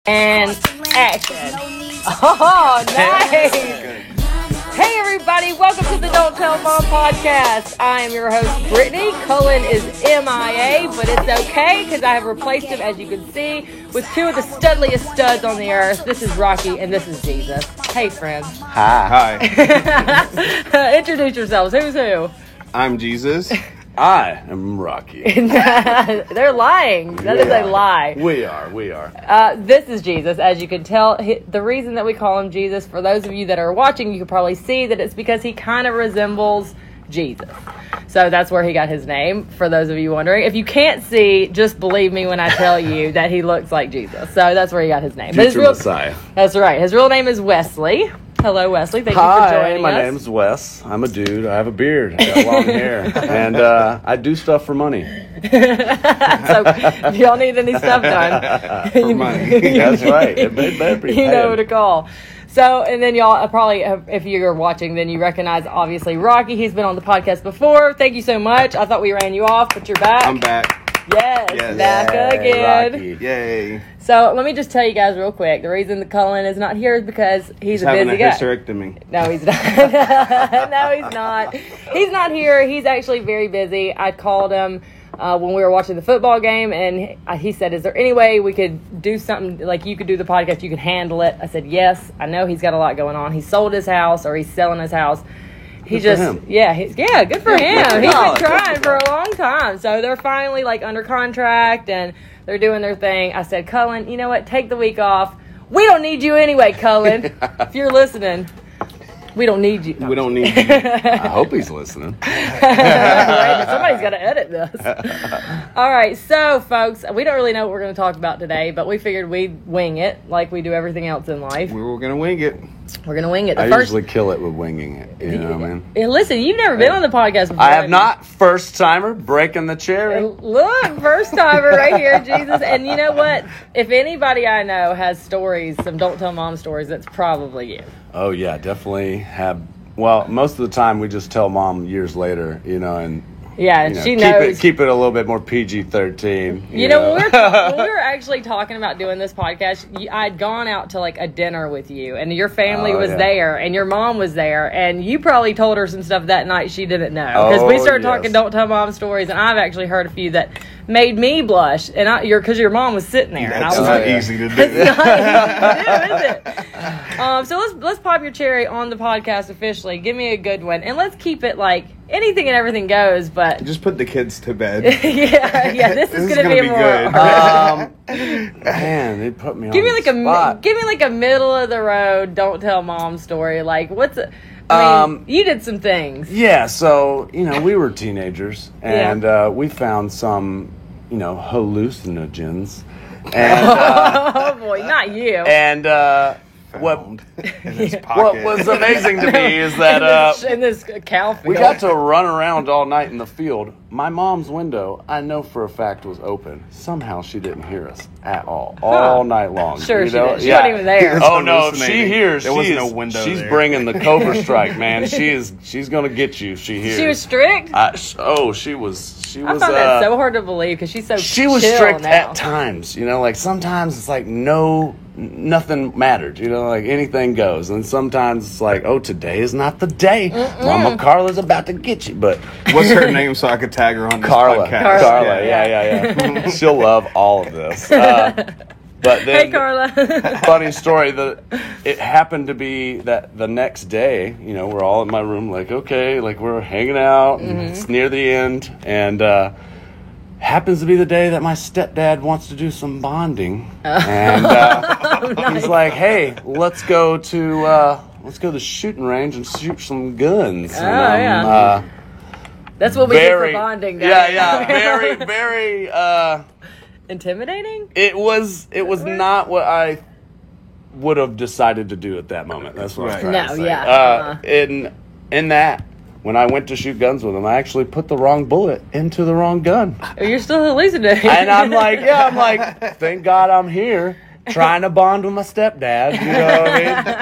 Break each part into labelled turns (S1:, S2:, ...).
S1: And action. Oh, nice. Hey, everybody. Welcome to the Don't Tell Mom podcast. I am your host, Brittany. Cullen is MIA, but it's okay because I have replaced him, as you can see, with two of the studliest studs on the earth. This is Rocky, and this is Jesus. Hey, friends.
S2: Hi.
S1: Introduce yourselves. Who's who?
S2: I'm Jesus.
S3: I am Rocky.
S1: They're lying. That is a lie.
S3: We are.
S1: This is Jesus. As you can tell, the reason that we call him Jesus, for those of you that are watching, you can probably see that it's because he kind of resembles Jesus. So that's where he got his name, for those of you wondering. If you can't see, just believe me when I tell you that he looks like Jesus. So that's where he got his name.
S3: Future Messiah.
S1: That's right. His real name is Wesley. Hello, Wesley. Thank you for joining us.
S3: Hi, my name's Wes. I'm a dude. I have a beard. I got long hair. And I do stuff for money.
S1: So if y'all need any stuff done,
S2: For money.
S3: That's right. It better be
S1: you know
S3: paid.
S1: who to call. So, and then y'all probably, if you're watching, then you recognize, obviously, Rocky. He's been on the podcast before. Thank you so much. I thought we ran you off, but you're back.
S2: I'm back.
S1: Yes, back
S3: Yay,
S1: again.
S3: Rocky.
S2: Yay.
S1: So, let me just tell you guys real quick. The reason that Cullen is not here is because he's a
S2: having
S1: busy
S2: a
S1: guy.
S2: hysterectomy.
S1: No, he's not. No, he's not. He's not here. He's actually very busy. I called him when we were watching the football game, and he said, is there any way we could do something, like you could do the podcast, you could handle it? I said, yes. I know he's got a lot going on. He sold his house, or he's selling his house. He
S3: Good for
S1: just,
S3: him.
S1: yeah, good for him. He's been
S3: Wow,
S1: trying for a long time. So they're finally like under contract and they're doing their thing. I said, Cullen, you know what? Take the week off. We don't need you anyway, Cullen. If you're listening, we don't need you. No,
S2: We don't need you.
S3: I hope he's listening.
S1: right, somebody's got to edit this. All right, so folks, we don't really know what we're going to talk about today, but we figured we'd wing it like we do everything else in life.
S2: We were going to wing it.
S1: We're going to wing it.
S3: I usually kill it with winging it. You know what I mean?
S1: Listen, you've never been on the podcast before.
S3: I have not. First timer, breaking the cherry.
S1: Look, first timer right here, Jesus. And you know what? If anybody I know has stories, some Don't Tell Mom stories, that's probably you.
S3: Oh, yeah, definitely have. Well, most of the time we just tell mom years later, and
S1: Yeah, and she
S3: keep
S1: knows.
S3: Keep it a little bit more PG-13.
S1: You know, when we were actually talking about doing this podcast, I'd gone out to like a dinner with you, and your family was there, and your mom was there, and you probably told her some stuff that night she didn't know. Because we started talking Don't Tell Mom stories, and I've actually heard a few that made me blush, and because your mom was sitting there, and I
S2: That's
S1: was
S2: not
S1: like,
S2: easy to do.
S1: it's not easy to do, is it? So let's pop your cherry on the podcast officially. Give me a good one, and let's keep it like anything and everything goes. But
S2: Just put the kids to bed.
S1: yeah, this is gonna be more.
S3: Man, they put me on
S1: Give me
S3: the
S1: like a middle of the road. Don't tell mom story. Like I mean, you did some things.
S3: Yeah, so, we were teenagers, and we found some, hallucinogens. And,
S1: Oh boy, not you.
S3: and what
S2: Found in his
S3: what
S2: pocket.
S3: was amazing to me is that
S1: in this cow field.
S3: we got to run around all night in the field. My mom's window, I know for a fact, was open. Somehow she didn't hear us at all night long.
S1: Sure,
S3: you
S1: she
S3: know?
S1: did. She wasn't even there.
S3: Oh no, if she hears,
S2: There was no window
S3: she's
S2: there.
S3: bringing the Cobra Strike, man. She's gonna get you. She hears.
S1: She was strict.
S3: She was.
S1: I found that so hard to believe because she's so.
S3: She was
S1: chill
S3: strict
S1: now.
S3: at times, like sometimes it's like nothing mattered, like anything goes. And sometimes it's like, oh, today is not the day. Mama Carla's about to get you. But
S2: What's her name so I could tag her on this
S3: Carla.
S2: podcast?
S3: Carla, yeah. She'll love all of this. But then,
S1: Hey, Carla.
S3: funny story, it happened to be that the next day, we're all in my room, like, okay, like we're hanging out, and it's near the end, and happens to be the day that my stepdad wants to do some bonding, and he's like, hey, let's go to the shooting range and shoot some guns.
S1: Oh, yeah. That's what we do for bonding.
S3: Very, very.
S1: Intimidating?
S3: It was not what I would have decided to do at that moment. That's what I'm trying to say. In that, when I went to shoot guns with him, I actually put the wrong bullet into the wrong gun.
S1: You're still hallucinating.
S3: And I'm like, thank God I'm here. trying to bond with my stepdad. You know what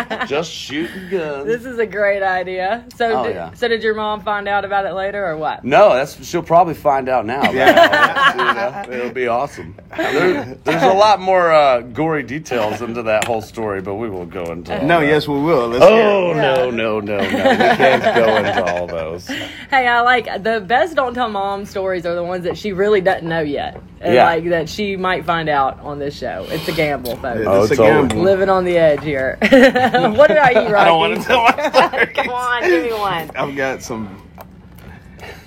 S3: I mean? Just shooting guns.
S1: This is a great idea. So,
S3: Oh,
S1: so did your mom find out about it later, or what?
S3: No, she'll probably find out now.
S2: Yeah.
S3: It'll be awesome. There's a lot more gory details into that whole story, but we won't go into all
S2: No,
S3: that.
S2: yes, we will. Let's
S3: Oh,
S2: hear
S1: Yeah.
S3: no. We can't go into all those.
S1: Hey, I like the best Don't Tell Mom stories are the ones that she really doesn't know yet. And
S3: Yeah.
S1: like that she might find out on this show. It's a gamble, folks.
S2: it.
S3: Oh,
S2: It's a
S3: totally.
S2: gamble.
S1: Living on the edge here. What about you, Rocky?
S2: I don't want to tell my story.
S1: Come on, give me one.
S2: I've got some.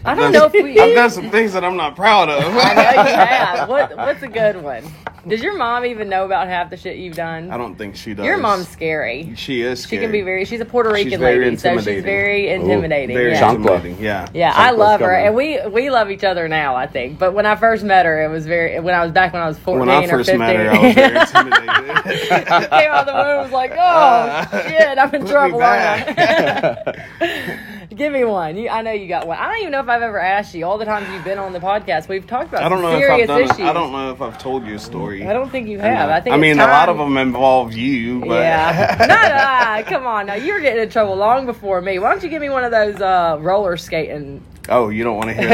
S1: I don't know if we.
S2: I've done some things that I'm not proud of.
S1: I know you have. What's a good one? Does your mom even know about half the shit you've done?
S2: I don't think she does.
S1: Your mom's scary.
S2: She is.
S1: She
S2: Scary.
S1: can be very. She's a Puerto Rican
S2: very
S1: lady, so she's
S2: intimidating.
S1: very intimidating.
S2: Very
S1: yeah.
S2: intimidating. Yeah.
S1: Yeah, I
S3: Chancla's
S1: love her,
S3: coming.
S1: and we love each other now. I think, but when I first met her, it was very. When I was 14
S2: When I
S1: or
S2: first
S1: 15,
S2: met her, I was very intimidated.
S1: came out of the womb was like, oh shit, I'm in
S2: put me
S1: trouble. aren't
S2: back.
S1: I? Give me one. I know you got one. I don't even know if I've ever asked you. All the times you've been on the podcast, we've talked about
S2: I don't
S1: some
S2: know if
S1: serious
S2: I've done
S1: issues.
S2: it. I don't know if I've told you a story.
S1: I don't think you have. I think.
S2: I mean,
S1: it's
S2: a lot
S1: time-
S2: of them involve you, but
S1: Yeah. Come on now. You were getting in trouble long before me. Why don't you give me one of those roller skating?
S2: oh, you don't want to hear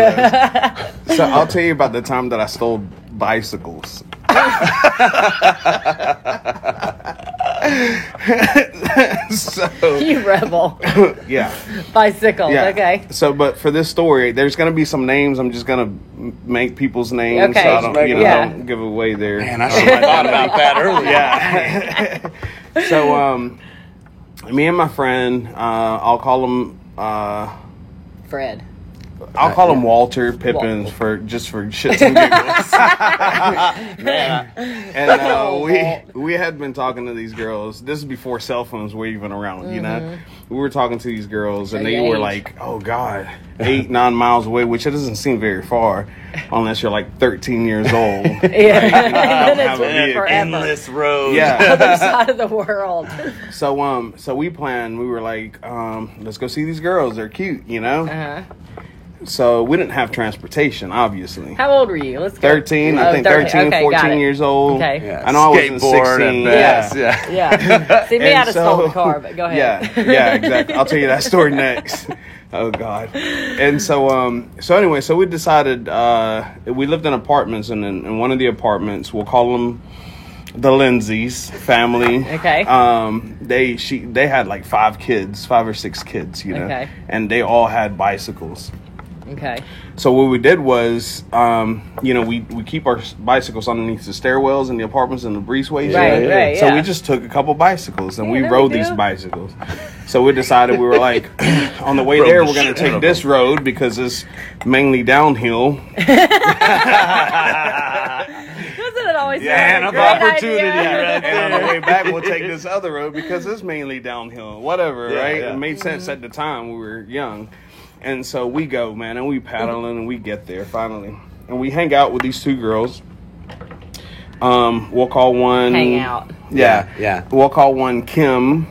S2: those. So I'll tell you about the time that I stole bicycles. So
S1: You rebel.
S2: yeah,
S1: Bicycles.
S2: yeah.
S1: Okay.
S2: So, but for this story, there's gonna be some names. I'm just gonna make people's names.
S1: Okay.
S2: So I don't,
S1: Yeah.
S2: don't give away their.
S3: Man, I should have thought about that earlier.
S2: Yeah. So, me and my friend, I'll call him.
S1: Fred.
S2: I'll call him Walter Pippins for shits and giggles. And we had been talking to these girls. This is before cell phones were even around. You know, we were talking to these girls, and they were like, "Oh God, 8-9 miles away," which it doesn't seem very far, unless you're like 13 years old.
S1: Yeah. Then
S2: have a
S1: it's
S2: vehicle.
S1: forever.
S3: Endless road.
S2: Yeah.
S1: Other side of the world.
S2: So we planned. We were like, let's go see these girls. They're cute, you know.
S1: Uh-huh.
S2: So we didn't have transportation, obviously.
S1: How old were you? Let's go.
S2: 13, I
S1: Oh,
S2: think
S1: 13.
S2: 13,
S1: Okay, got
S2: 14
S1: it.
S2: years old.
S1: Okay.
S3: Yeah.
S2: I know I wasn't
S3: Skateboard
S2: 16.
S3: at best. Yeah.
S1: Yeah. See, me,
S2: And
S1: I'd have stolen the car, but go ahead.
S2: Yeah, exactly. I'll tell you that story next. Oh God. And so anyway, so we decided we lived in apartments, and in one of the apartments, we'll call them the Lindsays family.
S1: Okay.
S2: They had like 5 or 6 kids, you know,
S1: Okay.
S2: and they all had bicycles.
S1: Okay.
S2: So what we did was, we keep our bicycles underneath the stairwells in the apartments and the breezeways.
S1: Right, right,
S2: So
S1: yeah.
S2: we just took a couple bicycles and
S1: Yeah,
S2: we
S1: no
S2: rode
S1: big
S2: these
S1: deal.
S2: bicycles. So we decided we were like, on the way
S3: Rode
S2: there,
S3: the
S2: we're going
S3: shit
S2: to
S3: out
S2: take
S3: of
S2: this road because it's mainly downhill.
S1: Doesn't it always
S3: Yeah,
S1: sound
S3: enough
S1: like a great
S3: opportunity,
S1: idea?
S3: right?
S2: And on the way back, we'll take this other road because it's mainly downhill. Whatever,
S3: Yeah,
S2: right?
S3: yeah.
S2: It made sense at the time. We were young. And so we go, man, and we paddling and we get there finally. And we hang out with these 2 girls. We'll call one...
S1: Hang out.
S2: Yeah.
S3: Yeah.
S2: We'll call one Kim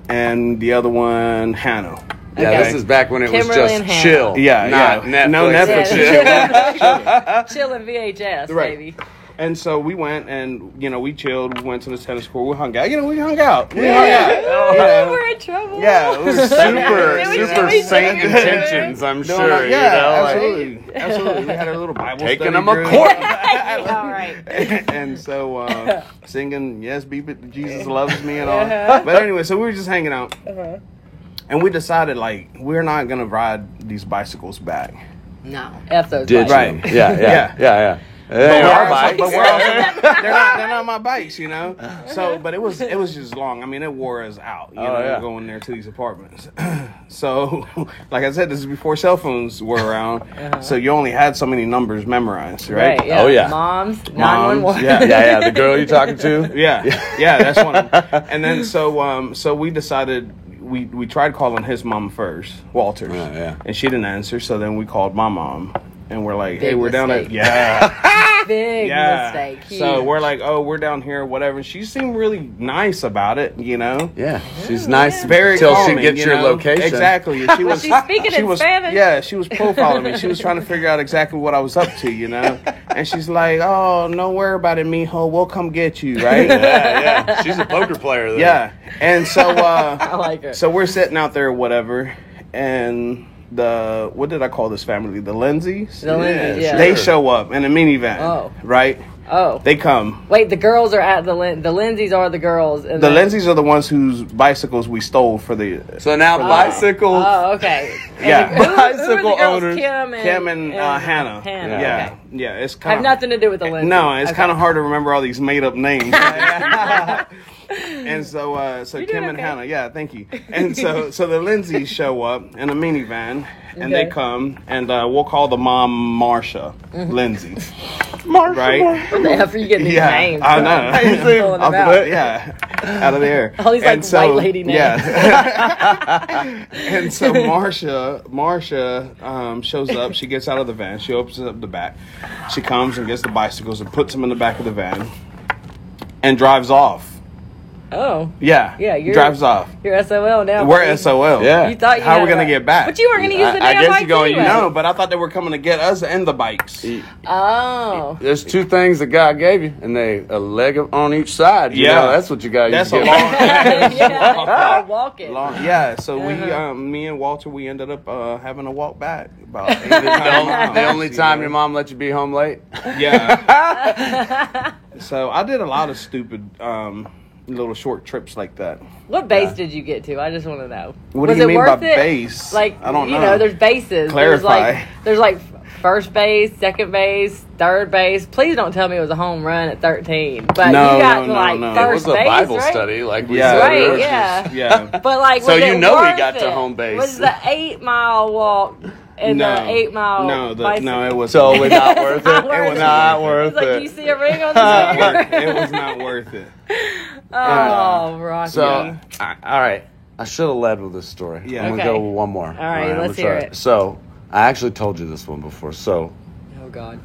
S2: and the other one Hannah.
S3: Yeah,
S1: Okay.
S3: this is back when it was
S1: Kimberly and
S3: just
S1: Hannah.
S3: chill.
S2: Yeah,
S3: not
S2: yeah.
S3: Netflix.
S2: No Netflix.
S1: Yeah. Chilling VHS,
S2: Right.
S1: baby.
S2: And so we went and, we chilled. We went to the tennis court. We hung out. We hung out. We
S1: Yeah.
S2: hung out. You know.
S1: We're in trouble.
S2: Yeah, it was
S3: Super,
S1: It was
S3: super
S1: really
S3: saint
S1: good.
S3: intentions, I'm
S2: No,
S3: sure.
S2: no,
S3: you
S2: yeah,
S3: know, like,
S2: absolutely. Absolutely. We had our little Bible
S3: taking
S2: study
S3: them a
S2: group.
S3: court.
S1: All right.
S2: And so singing, yes, beep it, Jesus loves me and all. But anyway, so we were just hanging out. And we decided, like, we're not going to ride these bicycles back.
S1: No. F those
S3: Did
S1: bikes.
S3: you? Yeah. They are bikes.
S2: But we're also, they're not my bikes, you know. So, but it was just long. I mean, it wore us out, you know,
S3: yeah.
S2: going there to these apartments. So, like I said, this is before cell phones were around. So you only had so many numbers memorized, right?
S1: Right. Yeah.
S3: Oh, yeah.
S1: Moms. 911.
S2: Yeah.
S3: Yeah. The girl you're talking to?
S2: Yeah, that's one of them. And then so we decided we tried calling his mom first, Walter's,
S3: Yeah.
S2: and she didn't answer. So then we called my mom, and we're like, hey,
S1: Big
S2: we're down
S1: mistake. Big
S2: yeah.
S1: mistake. Huge.
S2: So we're like, oh, we're down here, whatever. She seemed really nice about it, you know.
S3: Yeah, she's nice
S2: Very
S3: till
S2: calming,
S3: she gets
S2: you
S3: your
S2: know?
S3: location.
S2: Exactly. She was
S1: she speaking
S2: she
S1: in
S2: was,
S1: Spanish?
S2: Yeah, she was profiling me. She was trying to figure out exactly what I was up to, you know. And she's like, oh, don't worry about it, mijo. We'll come get you, right?
S3: Yeah. She's a poker player. Though.
S2: Yeah. And so
S1: I like her.
S2: so we're sitting out there, whatever, and what did I call this family? The Lindsays?
S1: The Lindsay, yeah.
S2: They show up in a minivan.
S1: Oh.
S2: Right?
S1: Oh.
S2: They come.
S1: Wait, the girls are at the Lindsays are the girls. And
S2: The Lindsays are the ones whose bicycles we stole for the...
S3: So now bicycles.
S1: Oh, okay.
S2: Yeah.
S1: And who are the
S3: Bicycle
S1: girls?
S3: owners.
S1: Kim and
S2: Hannah.
S1: Hannah.
S2: Yeah.
S1: Okay.
S2: Yeah, it's
S1: Have
S2: kind of...
S1: nothing to do with the Lindsays.
S2: No, it's
S1: Okay.
S2: kind of hard to remember all these made-up names. And so
S1: You're
S2: Kim
S1: doing
S2: and
S1: okay.
S2: Hannah, yeah, thank you. And so the Lindsays show up in a minivan, and they
S1: Okay.
S2: come, and we'll call the mom Marsha Lindsay.
S3: Marsha.
S2: Right?
S1: What the hell are you getting these
S2: Yeah,
S1: names?
S2: I know.
S1: Pulling them out.
S2: Yeah, out of the air.
S1: All these, like, white lady names.
S2: Yeah. And so Marsha shows up. She gets out of the van. She opens up the back. She comes and gets the bicycles and puts them in the back of the van and drives off.
S1: Oh.
S2: Yeah.
S1: Yeah, you're-
S2: drives off.
S1: You're SOL now.
S2: We're
S1: buddy.
S2: SOL.
S3: Yeah.
S1: You thought you
S2: How
S1: had
S2: are we
S1: it
S2: gonna
S1: right.
S2: get back?
S1: But you weren't going to use the
S3: I
S1: damn
S3: guess
S1: bikes
S3: you're going-
S1: anyway.
S2: No, but I thought they were coming to get us and the bikes.
S1: Oh.
S3: There's two things that God gave you, and a leg on each side. You know, that's what you got.
S2: That's a
S3: you
S2: long.
S1: Yeah. Walk it.
S2: Yeah, so
S1: Uh-huh.
S2: me and Walter, we ended up having to walk back about 8 or 9 miles.
S3: The only time
S2: you
S3: your
S2: know?
S3: mom let you be home late.
S2: Yeah. So I did a lot of stupid little short trips like that.
S1: What base did you get to? I just want to know.
S2: What
S1: Was
S2: do you
S1: it
S2: mean
S1: worth
S2: by
S1: it?
S2: base?
S1: Like,
S2: I don't
S1: you
S2: know.
S1: there's bases.
S2: Clarify.
S1: There's like first base, second base, third base. Please don't tell me it was a home run at 13. But
S2: No,
S1: you got
S2: no,
S1: to
S2: no,
S1: like
S2: no.
S3: It
S1: first
S3: was a
S1: base,
S3: Bible
S1: right?
S3: study, like we
S2: Yeah,
S3: said.
S1: Right,
S2: it was
S1: yeah.
S2: just- yeah.
S1: But like,
S3: So
S1: was
S3: you
S1: it
S3: know we
S1: worth
S3: got to
S1: it?
S3: home base.
S1: Was the 8-mile walk and the 8-mile?
S2: No, it was
S3: Totally not worth it.
S1: Not
S3: It
S1: worth
S3: was
S1: it.
S3: not
S1: He's
S3: worth
S1: like, do you
S3: it.
S1: see a ring on the finger?
S2: It was not worth it.
S1: Oh, Rocky.
S3: So, all right. I should have led with this story.
S2: Yeah.
S3: I'm going
S1: Okay.
S3: to go with one more. All
S1: right,
S3: I'm
S1: let's
S3: gonna
S1: hear
S3: try
S1: it.
S3: So, I actually told you this one before. So,
S1: Oh God.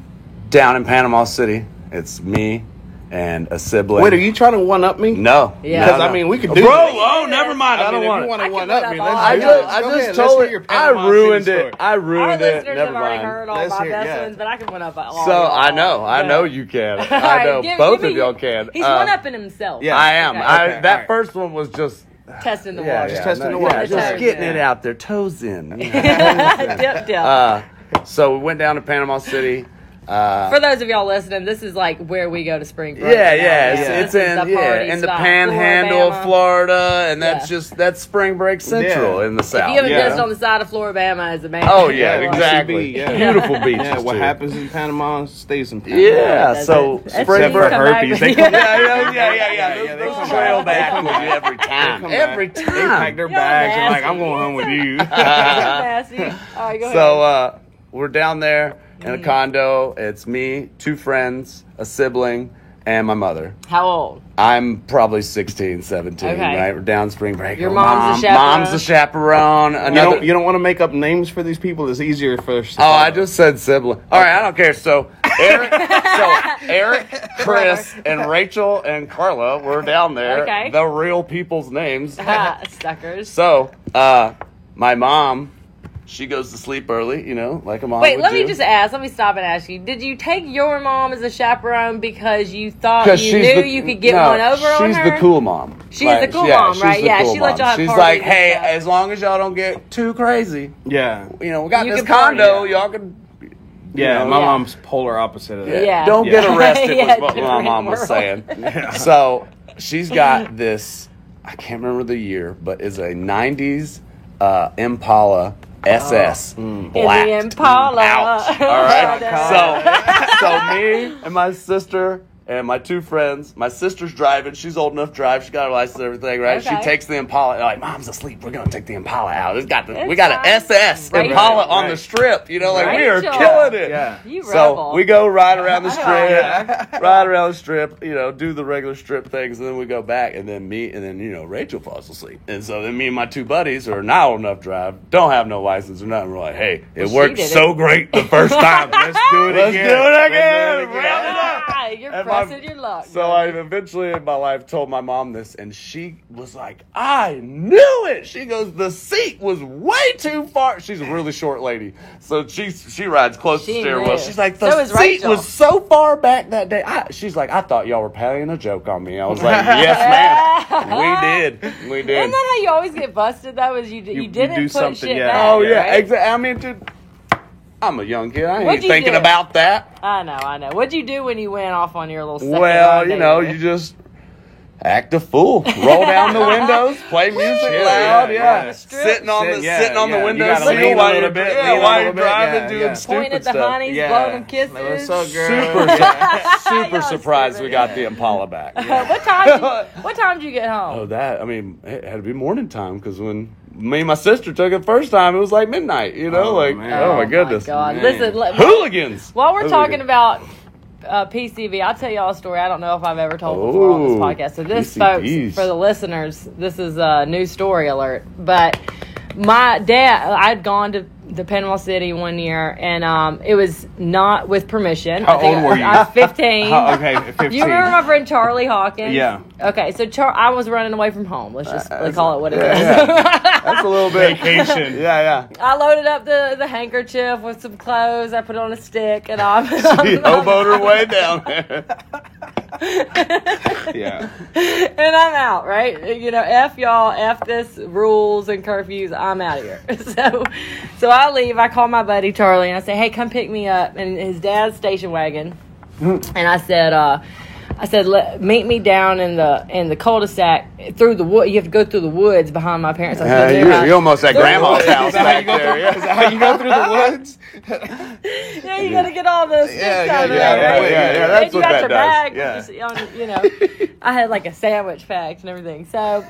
S3: down in Panama City, it's me and a sibling.
S2: Wait, are you trying to one up me?
S3: No.
S1: Yeah.
S2: Because
S3: No,
S2: I
S3: no.
S2: mean, we could do
S3: Bro,
S2: this.
S3: oh, never mind. I, don't
S2: if
S3: want
S2: you
S3: it.
S2: want
S1: I
S2: to
S1: can
S2: one
S1: put
S2: up
S1: up
S2: me,
S1: all
S2: let's
S1: I
S2: do
S1: just-
S2: this.
S3: I
S2: Go
S3: just
S2: ahead,
S3: told
S2: let's hear
S3: it.
S2: your
S3: I
S2: Panama
S3: ruined
S2: City
S3: it.
S2: story.
S3: I
S1: Our
S3: ruined it.
S1: listeners
S3: Never
S1: have already
S3: mind.
S1: heard all
S2: Let's
S1: my
S2: hear-
S1: best
S2: yeah.
S1: ones, but I can one up all.
S3: So,
S1: y'all.
S3: I know. I
S1: Go
S3: know
S1: ahead.
S3: you can.
S1: All
S3: I
S1: right,
S3: know
S1: give
S3: both
S1: me-
S3: of y'all can.
S1: He's one upping himself.
S2: Yeah.
S3: I am.
S1: Okay.
S2: Okay,
S3: That
S2: all right.
S3: first one was just...
S1: Testing the
S3: Yeah,
S1: water.
S3: yeah,
S2: testing the
S3: no,
S2: water.
S3: yeah, just
S1: Toes
S3: getting
S1: in.
S3: it out there, toes in.
S1: Dip, dip.
S3: So we went down to Panama City.
S1: For those of y'all listening, this is like where we go to spring break.
S3: Yeah,
S1: now.
S3: yeah,
S1: This
S3: it's
S1: is
S3: in
S1: the party
S3: in the
S1: stop.
S3: Panhandle of
S1: Floribama.
S3: Florida, and that's
S1: Yeah.
S3: that's spring break central
S2: Yeah.
S3: in the
S1: If
S3: south.
S1: you haven't
S2: Yeah.
S1: just on the side of Floribama as a man.
S3: Oh yeah,
S2: Yeah,
S3: exactly.
S2: CB, yeah.
S3: Beautiful beaches.
S2: Yeah, what
S3: too.
S2: happens in Panama stays in Panama.
S3: Yeah,
S1: That's
S3: so
S1: it. That's
S3: spring
S1: it.
S3: break.
S2: Except for herpes. They come
S3: Yeah, yeah.
S2: Yeah, they
S3: Those
S2: come
S3: trail
S2: back.
S3: back
S2: They come
S3: with
S2: back.
S3: you every time.
S2: Come
S3: Every
S2: back. They pack their
S1: Y'all
S2: bags and like,
S1: nasty.
S2: I'm going home with you.
S1: Nasty. All right, go ahead.
S3: So we're down there in a condo. It's me, 2 friends, a sibling, and my mother.
S1: How old?
S3: I'm probably 16, 17,
S1: Okay.
S3: right? We're down spring break.
S1: Your mom's the chaperone?
S3: Mom's the chaperone. Another,
S2: You don't want to make up names for these people. It's easier for us to
S3: Oh, I
S2: follow.
S3: just said sibling. All right, I don't care. So Eric, Chris, and Rachel and Carla were down there.
S1: Okay.
S3: The real people's names.
S1: Suckers.
S3: So, my mom, she goes to sleep early, like a mom
S1: Wait,
S3: would
S1: let me
S3: do.
S1: just ask. Let me stop and ask you. Did you take your mom as a chaperone because you thought
S3: 'Cause
S1: you knew you could get one over on her?
S3: She's the cool mom.
S1: She's the cool mom, right?
S3: she's the
S1: Yeah,
S3: cool
S1: she let
S3: mom.
S1: y'all have
S3: She's
S1: parties
S3: like,
S1: and
S3: hey,
S1: stuff.
S3: as long as y'all don't get too crazy,
S2: Yeah.
S3: we got
S1: You
S3: this
S1: can party.
S3: condo, y'all can.
S2: Yeah, my
S1: Yeah.
S2: mom's polar opposite of that.
S1: Yeah.
S3: Don't
S2: Yeah.
S3: get arrested
S1: Yeah,
S3: was what my
S1: different
S3: mom was
S1: world.
S3: saying. So she's got this, I can't remember the year, but it's a 90s Impala SS black.
S1: In the Impala.
S3: Out. All right. So me and my sister and my two friends. My sister's driving. She's old enough to drive. She got her license and everything, right?
S1: Okay.
S3: She takes the Impala. Like, Mom's asleep. We're going to take the Impala out. We got
S1: It's
S3: an
S1: fine.
S3: SS
S1: Rachel.
S3: Impala on
S2: Right.
S3: the strip. You know, like we are
S1: Rachel.
S3: killing it.
S2: Yeah.
S1: You
S3: So
S1: rebel.
S3: we go ride around the
S1: Yeah.
S3: strip, ride around the strip, you know, do the regular strip things, and then we go back, and then Rachel falls asleep. And so then me and my two buddies who are not old enough to drive, don't have no license or nothing, we're like, hey, it
S1: Well,
S3: worked
S1: she did
S3: so
S1: it.
S3: great the first time.
S2: Let's do it
S3: Let's
S2: again.
S3: do it
S2: Let's
S3: again.
S2: do it again.
S3: Round it up.
S1: Ah, you're
S3: And
S1: pressing your luck.
S3: So I eventually in my life told my mom this, and she was like, I knew it. She goes, the seat was way too far. She's a really short lady, so she rides close to the
S1: She
S3: steering
S1: knew.
S3: wheel. She's like,
S1: So
S3: the
S1: is
S3: seat
S1: Rachel.
S3: was so far back that day. She's like, I thought y'all were playing a joke on me. I was like, yes, ma'am. We did.
S1: Isn't that how you always get busted though? Is you
S2: You
S1: didn't
S2: do
S1: put
S2: something,
S1: shit
S2: yeah.
S1: back?
S3: Oh yeah,
S1: right?
S3: exactly. I mean, dude, I'm a young kid. I ain't
S1: What'd you
S3: thinking
S1: do?
S3: about that.
S1: I know. What'd you do when you went off on your little second
S3: Well, you know,
S1: rendezvous?
S3: you just act a fool. Roll down the windows, play music
S2: Chill,
S3: loud,
S2: yeah.
S3: yeah.
S1: Strip.
S3: Sitting on the
S2: You
S3: window
S2: gotta
S3: sill
S2: lean a
S3: while
S2: little
S3: you're
S2: bit,
S3: yeah,
S2: lean a
S3: while
S2: little
S3: you're
S2: bit,
S3: driving,
S2: yeah,
S3: doing
S2: yeah.
S3: stupid
S1: Point at the
S3: stuff.
S1: honeys,
S2: Yeah.
S1: blowing them kisses.
S2: Like, what's up, girl?
S3: Super,
S2: Yeah.
S3: super
S1: Y'all
S3: surprised
S1: stupid.
S3: we got the Impala back.
S1: What time did you get home?
S3: Oh, that, I mean, it had to be morning time because when me and my sister took it first time, it was like midnight, you know?
S2: Oh,
S3: like,
S2: man.
S3: oh my goodness.
S1: God.
S2: Man.
S1: Listen,
S3: Hooligans!
S1: while we're talking
S3: Hooligans.
S1: about PCV, I'll tell y'all a story I don't know if I've ever told before on this
S3: Ooh,
S1: podcast. So this,
S3: PCVs.
S1: folks, for the listeners, this is a new story alert. But my dad, I'd gone to Panama City one year, and it was not with permission.
S2: How
S1: I think
S2: old were you?
S1: I was 15.
S2: Okay, 15.
S1: You remember my friend Charlie Hawkins?
S2: Yeah.
S1: Okay, so I was running away from home. Let's just call it what it is.
S3: That's a little bit.
S2: Vacation.
S3: Yeah.
S1: I loaded up the handkerchief with some clothes. I put it on a stick, and I'm
S3: She hoboed her way down there.
S2: Yeah.
S1: and I'm out, right? You know, F y'all, F this rules and curfews, I'm out of here. So I leave, I call my buddy Charlie, and I say, hey, come pick me up, and his dad's station wagon. And I said, meet me down in the cul-de-sac through the wood. You have to go through the woods behind my parents' house.
S3: You're almost at grandma's house
S2: Is that how
S3: back
S2: you go
S3: there.
S2: through-
S3: Yeah.
S2: is that how you go through the woods?
S1: Yeah, you got to get all the sticks out of there.
S2: yeah,
S1: right?
S2: yeah,
S3: that's
S1: And you
S3: what
S1: got
S3: that
S1: your
S3: does.
S1: bag,
S3: Yeah.
S1: you know, I had like a sandwich packed and everything. So,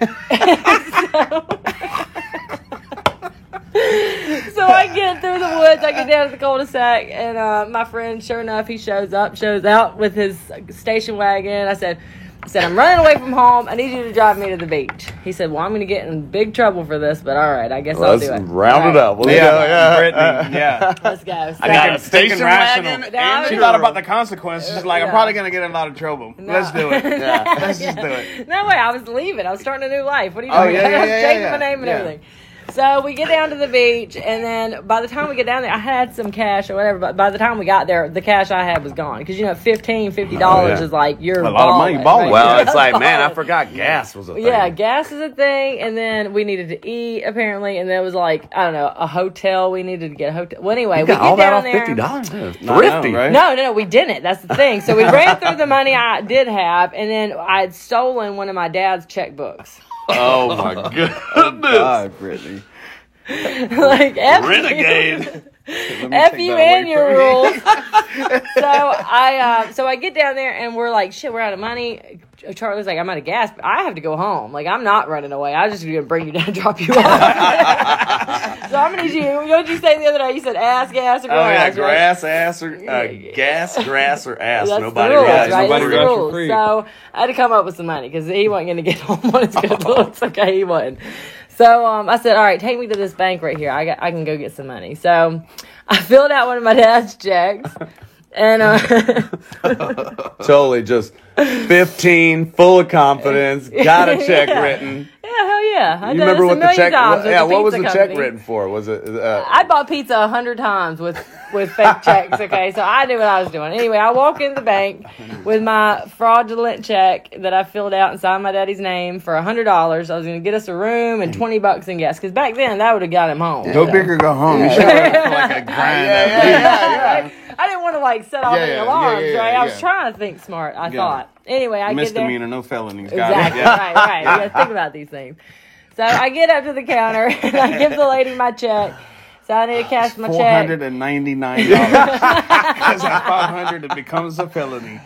S1: so I get through the woods. I get down to the cul-de-sac, and my friend, sure enough, he shows out with his station wagon. I said, I'm running away from home. I need you to drive me to the beach. He said, well, I'm going to get in big trouble for this, but all right, I guess I'll
S3: Let's
S1: do it.
S3: round
S1: All
S3: it
S1: right,
S3: up.
S2: Brittany, yeah.
S1: Let's go.
S3: I got a
S1: So-
S3: station
S2: rational.
S3: wagon.
S1: Now
S2: She
S1: I'm-
S2: thought about the consequences. She's like, I'm
S1: Yeah.
S2: probably going to get in a lot of trouble. Let's do it.
S3: Yeah.
S2: Let's just do it.
S1: No way, I was leaving. I was starting a new life. What are you
S2: Oh,
S1: doing?
S2: yeah, yeah,
S1: I was
S2: yeah,
S1: changing
S2: yeah.
S1: my name and
S2: Yeah.
S1: everything. So we get down to the beach, and then by the time we get down there, I had some cash or whatever, but by the time we got there, the cash I had was gone. Because, you know, $50
S3: yeah.
S1: is like, you're
S2: A lot of money balling.
S3: Well,
S1: You're
S3: it's like, man, I
S1: balling.
S3: forgot gas was a thing.
S1: Yeah, gas is a thing, and then we needed to eat, apparently, and there was like, I don't know, a hotel. We needed to get a hotel. Well, anyway,
S3: You
S1: we
S3: got
S1: get
S3: all that
S1: down
S3: off
S1: there.
S3: $50.
S2: I know,
S3: Thrifty.
S2: right?
S1: No, we didn't. That's the thing. So we ran through the money I did have, and then I had stolen one of my dad's checkbooks.
S3: Oh, my goodness.
S2: God, Brittany.
S1: Like, F
S3: Renegade.
S1: F you and your rules. So I get down there and we're like, shit, we're out of money. Charlie's like, I'm out of gas, but I have to go home. Like, I'm not running away. I'm just gonna bring you down and drop you off. So I'm gonna need you. What did you say the other day? You said ass, gas, or
S3: Oh, yeah,
S1: grass. right?
S3: grass, ass, or gas, grass, or ass.
S1: That's
S3: Nobody
S1: the rules,
S3: rides.
S1: right?
S2: Nobody
S1: That's the
S2: rides for
S1: rules.
S2: free.
S1: So I had to come up with some money because he wasn't going to get home on his good looks. Okay, he wasn't. So I said, all right, take me to this bank right here. I can go get some money. So I filled out one of my dad's checks. And
S3: Totally just 15, full of confidence, got a check
S1: Yeah.
S3: written.
S1: yeah, hell yeah. I've
S3: You
S1: done
S3: remember
S1: this
S3: what
S1: a
S3: the
S1: million
S3: check?
S1: times with
S3: Yeah, what was
S1: pizza
S3: the check
S1: company.
S3: written for? Was it?
S1: I bought pizza 100 times with fake checks, okay? So I knew what I was doing. Anyway, I walk in the bank with my fraudulent check that I filled out and signed my daddy's name for $100. I was going to get us a room and $20 in gas, because back then that would have got him home.
S2: Go big or go home. You should have like a grind.
S3: yeah.
S1: I didn't want to like set off
S2: Yeah,
S1: any
S2: yeah,
S1: alarms,
S2: yeah,
S1: right? I was
S2: yeah.
S1: trying to think smart, I
S2: Yeah.
S1: thought. Anyway, I get there.
S2: Misdemeanor, no felonies. Got
S1: Exactly.
S2: it. Yeah.
S1: Right. You got to think about these things. So I get up to the counter and I give the lady my check, So I need to cash my check.
S2: $499. Because at $500 it becomes a felony.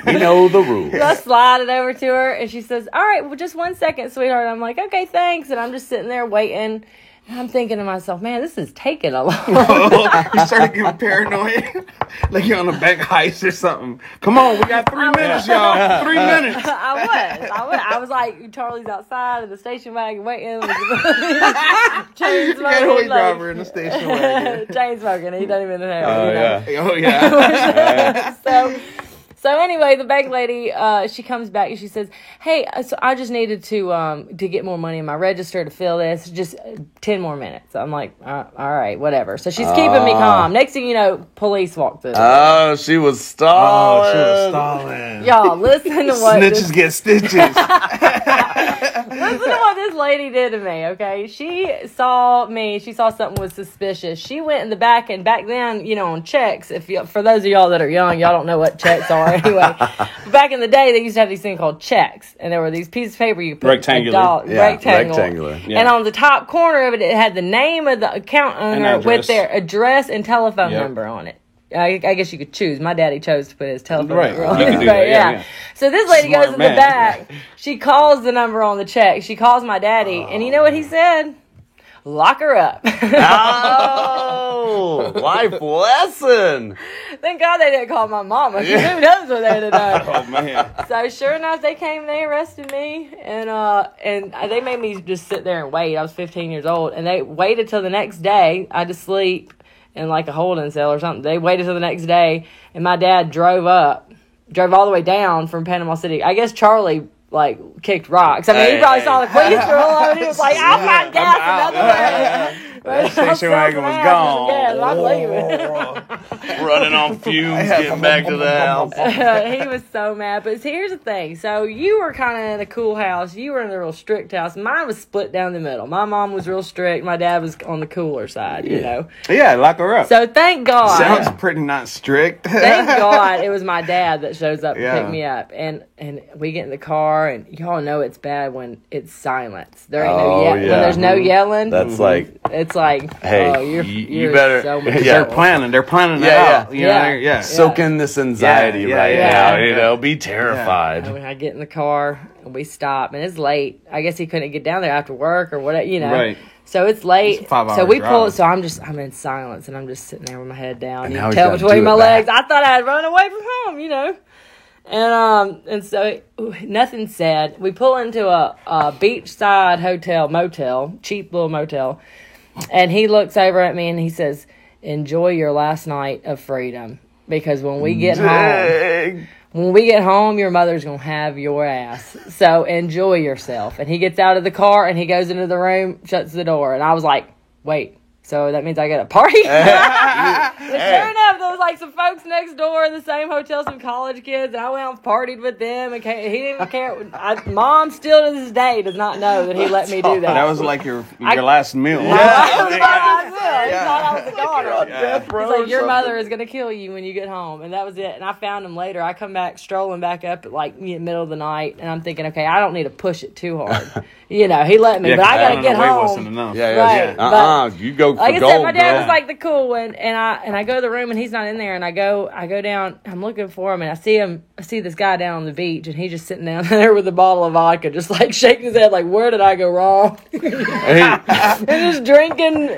S3: We know the rules.
S1: So I slide it over to her, and she says, all right, well, just 1 second, sweetheart. I'm like, okay, thanks. And I'm just sitting there waiting. And I'm thinking to myself, man, this is taking a long time.
S2: You started getting paranoid. Like you're on a bank heist or something. Come on, we got 3 minutes, y'all. 3 minutes.
S1: I was like, Charlie's outside in the station wagon waiting. Chain smoking.
S2: Getaway driver in the station wagon.
S1: Chain smoking. He doesn't even know.
S2: Oh, yeah.
S1: So anyway, the bank lady, she comes back and she says, hey, so I just needed to get more money in my register to fill this. Just 10 more minutes. I'm like, all right, whatever. So she's keeping me calm. Next thing you know, police walked through.
S3: Oh, she was stalling.
S1: Y'all, listen to what
S2: Snitches get stitches.
S1: Listen to what this lady did to me, okay? She saw me. She saw something was suspicious. She went in the back, and back then, on checks, for those of y'all that are young, y'all don't know what checks are anyway. Back in the day, they used to have these things called checks, and there were these pieces of paper you could put
S2: rectangular.
S3: Rectangular.
S1: Yeah. And on the top corner of it, it had the name of the account owner with their address and telephone number on it. I guess you could choose. My daddy chose to put his telephone number on it. Yeah. So this lady goes in the back. She calls the number on the check. She calls my daddy. And you know what he said? Lock her up.
S3: Oh, life lesson.
S1: Thank God they didn't call my mama. Who knows what they'd have done.
S2: Oh, man.
S1: So sure enough, they came, they arrested me, and they made me just sit there and wait. I was 15 years old, and they waited till the next day. I had to sleep in like a holding cell or something. They waited till the next day, and my dad drove all the way down from Panama City. I guess Charlie kicked rocks. I mean, he probably saw the police roll over, and he was like, "I'll find gas another way."
S2: That station wagon was gone.
S1: I'm leaving.
S3: Running on fumes, getting back to the house.
S1: He was so mad. But here's the thing. So you were kind of in a cool house. You were in a real strict house. Mine was split down the middle. My mom was real strict. My dad was on the cooler side,
S2: Yeah, lock her up.
S1: So thank God.
S2: Sounds pretty not strict.
S1: Thank God it was my dad that shows up to pick me up. And we get in the car, and y'all know it's bad when it's silence. There ain't when there's no yelling.
S3: That's like...
S1: It's like,
S3: hey, you better...
S1: So
S2: They're planning it out.
S3: Soak in this anxiety now, be terrified.
S1: And when I get in the car, and we stop, and it's late. I guess he couldn't get down there after work or whatever,
S2: Right.
S1: So it's late.
S2: It's a 5-hour
S1: so we
S2: drive.
S1: pull. So I'm in silence, and I'm just sitting there with my head down.
S3: And
S1: You
S3: now
S1: can
S3: he's
S1: tell
S3: gotta
S1: between
S3: do
S1: my
S3: it
S1: legs.
S3: back.
S1: I thought I'd run away from home, And so nothing said. We pull into a beachside motel, cheap little motel, and he looks over at me and he says, "Enjoy your last night of freedom, because when we get home, your mother's gonna have your ass. So enjoy yourself." And he gets out of the car and he goes into the room, shuts the door, and I was like, "Wait. So that means I got a party?" But sure enough, there was some folks next door in the same hotel, some college kids, and I went out and partied with them, and he didn't even care. Mom still to this day does not know that he let me do that.
S2: That was like your last meal.
S1: He thought I was a goner. He's like, "Your mother is going to kill you when you get home." And that was it. And I found him later. I come back, strolling back up at middle of the night, and I'm thinking, okay, I don't need to push it too hard. He let me, but I got to get home.
S2: Wasn't enough.
S3: You go for
S1: like I
S3: gold,
S1: said, my dad
S3: girl.
S1: was like the cool one, and I go to the room and he's not in there, and I go down. I'm looking for him, and I see this guy down on the beach, and he's just sitting down there with a bottle of vodka, just shaking his head, where did I go wrong? And just drinking,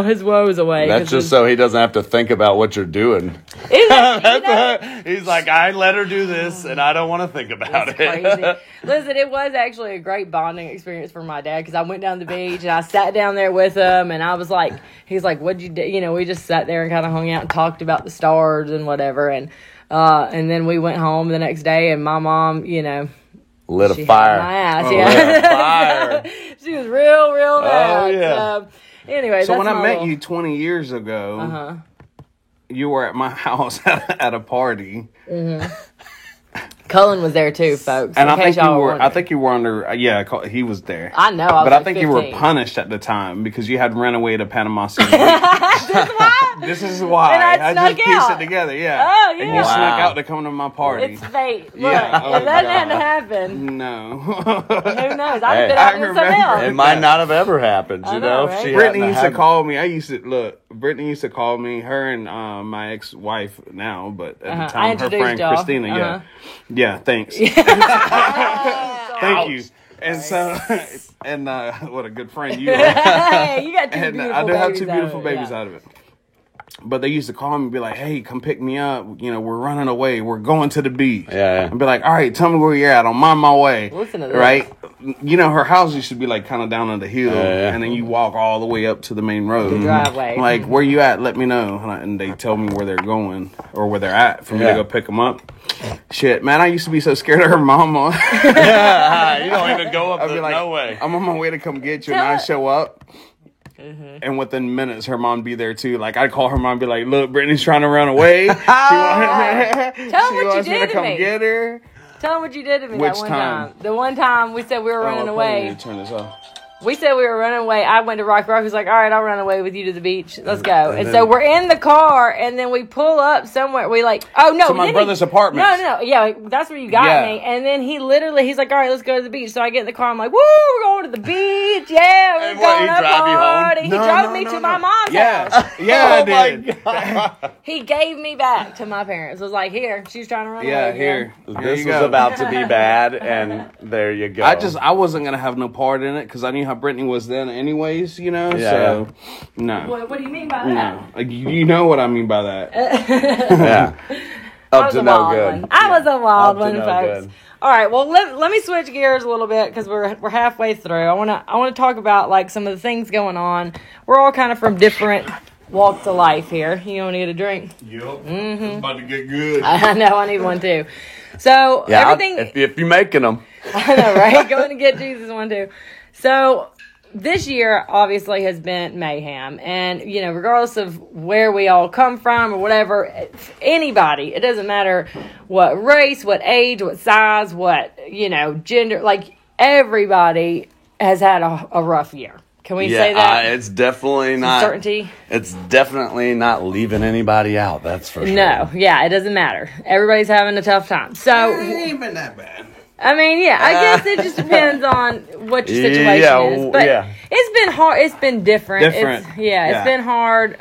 S1: his woes away.
S3: That's just so he doesn't have to think about what you're doing. He's like, I let her do this, and I don't want to think about it.
S1: Crazy. Listen, it was actually a great bonding experience for my dad, because I went down the beach and I sat down there with him, and I was like, he's like, "What'd you do?" We just sat there and kind of hung out and talked about the stars and whatever, and then we went home the next day, and my mom,
S3: lit a
S1: she
S3: fire.
S1: had my ass,
S3: Lit a fire.
S1: She was real mad.
S3: Oh, yeah.
S1: Anyway,
S2: so when I met
S1: little...
S2: you 20 years ago, you were at my house at a party.
S1: Mm-hmm. Cullen was there too, folks.
S2: And
S1: in
S2: I
S1: case
S2: think you
S1: y'all
S2: were.
S1: wondering.
S2: I think you were under. Yeah, he was there.
S1: I know. I was
S2: but
S1: like
S2: I think you were
S1: 15.
S2: punished at the time because you had run away to Panama City.
S1: That's why.
S2: This is why.
S1: And I
S2: just
S1: snuck
S2: pieced
S1: out.
S2: it together. Yeah.
S1: Oh,
S2: And
S1: yeah.
S2: you snuck
S3: Wow.
S2: out to come to my party.
S1: It's fate. Look,
S2: Yeah. Oh,
S1: if that hadn't
S2: God.
S1: happened,
S2: No.
S1: who knows? I'd have
S3: Hey,
S1: been
S2: I
S1: out doing something
S2: remember.
S1: else.
S3: It might not have ever happened,
S1: I
S3: you
S1: know,
S3: know.
S1: right?
S3: If she
S2: Brittany
S3: hadn't
S2: used to
S3: had-
S2: call me. Brittany used to call me. Her and my ex-wife now, but at
S1: Uh-huh.
S2: the
S1: I
S2: time, her
S1: introduced
S2: friend
S1: y'all.
S2: Christina.
S1: Uh-huh.
S2: Yeah. Thanks. Thank you. And so, and what a good friend you are.
S1: Hey, you got two
S2: And
S1: beautiful
S2: I do have
S1: babies
S2: two
S1: out
S2: beautiful
S1: of it,
S2: babies
S1: yeah.
S2: out of it. But they used to call me and be like, "Hey, come pick me up. You know, we're running away. We're going to the beach."
S3: Yeah.
S2: And be like, "All right, tell me where you're at. I'm on my way."
S1: Listen to this.
S2: Right? You know, her house used to be like kind of down on the hill,
S3: Yeah.
S2: and then you walk all the way up to the main road.
S1: The driveway.
S2: I'm like, where you at? Let me know. And they tell me where they're going or where they're at for me
S3: Yeah.
S2: to go pick them up. Shit, man, I used to be so scared of her mama.
S3: You don't even go up
S2: I'd
S3: there.
S2: be like,
S3: No way.
S2: I'm on my way to come get you, and I show up. And within minutes, her mom be there too. Like I'd call her mom, and be like, "Look, Brittany's trying to run away. She
S1: Tell her what you
S2: wants me
S1: did
S2: to
S1: to
S2: come
S1: me.
S2: get her."
S1: Tell them what you did to me
S2: Which
S1: that one
S2: time?
S1: time. The one time we said we were
S2: Oh, I
S1: running
S2: probably
S1: away.
S2: need to turn this off.
S1: We said we were running away. I went to Rock. Rock was like, "All right, I'll run away with you to the beach. Let's go." And
S3: then-
S1: so we're in the car, and then we pull up somewhere. We like, oh no,
S2: To my
S1: then
S2: brother's apartment.
S1: No, yeah, that's where you got
S2: Yeah.
S1: me. And then he's like, "All right, let's go to the beach." So I get in the car. I'm like, "Woo, we're going to the beach! Yeah, we're
S3: And what,
S1: going
S3: he
S1: to
S3: drive you home?
S1: party." He drove me to my mom's house.
S2: Yeah,
S3: Oh
S2: I
S3: my
S2: did.
S3: God.
S1: He gave me back to my parents. Was like, "Here, she's trying to run
S2: Yeah,
S1: away."
S2: here.
S3: This
S2: you
S3: was
S2: go.
S3: about to be bad, and there you go.
S2: I wasn't gonna have no part in it because I knew how Brittany was then, anyways. You know,
S3: Yeah,
S2: so no,
S1: What do you mean by that?
S2: no. You know what I mean by that.
S3: yeah.
S1: I
S3: Up
S1: was
S3: to
S1: a
S3: no
S1: wild
S3: good.
S1: one. I was a wild
S3: Up to
S1: one,
S3: no
S1: folks.
S3: good.
S1: All right, well let me switch gears a little bit because we're halfway through. I wanna talk about like some of the things going on. We're all kind of from different walks of life here. You want to get a drink?
S2: Yep, it's about to get good.
S1: I know I need one too. So
S3: Yeah,
S1: everything
S3: if you're making them.
S1: I know, right? Going to get Jesus one too. So this year obviously has been mayhem, and you know, regardless of where we all come from or whatever, anybody, it doesn't matter what race, what age, what size, what, you know, gender, like everybody has had a rough year. Can we say that?
S3: It's definitely not.
S1: Certainty?
S3: It's definitely not leaving anybody out. That's for sure.
S1: No, yeah, it doesn't matter. Everybody's having a tough time. So
S2: It ain't been that bad.
S1: I mean, yeah, I guess it just depends on what your situation
S3: Yeah,
S1: is. But
S3: yeah.
S1: it's been hard. It's been different.
S2: Different.
S1: It's
S2: Yeah.
S1: been hard.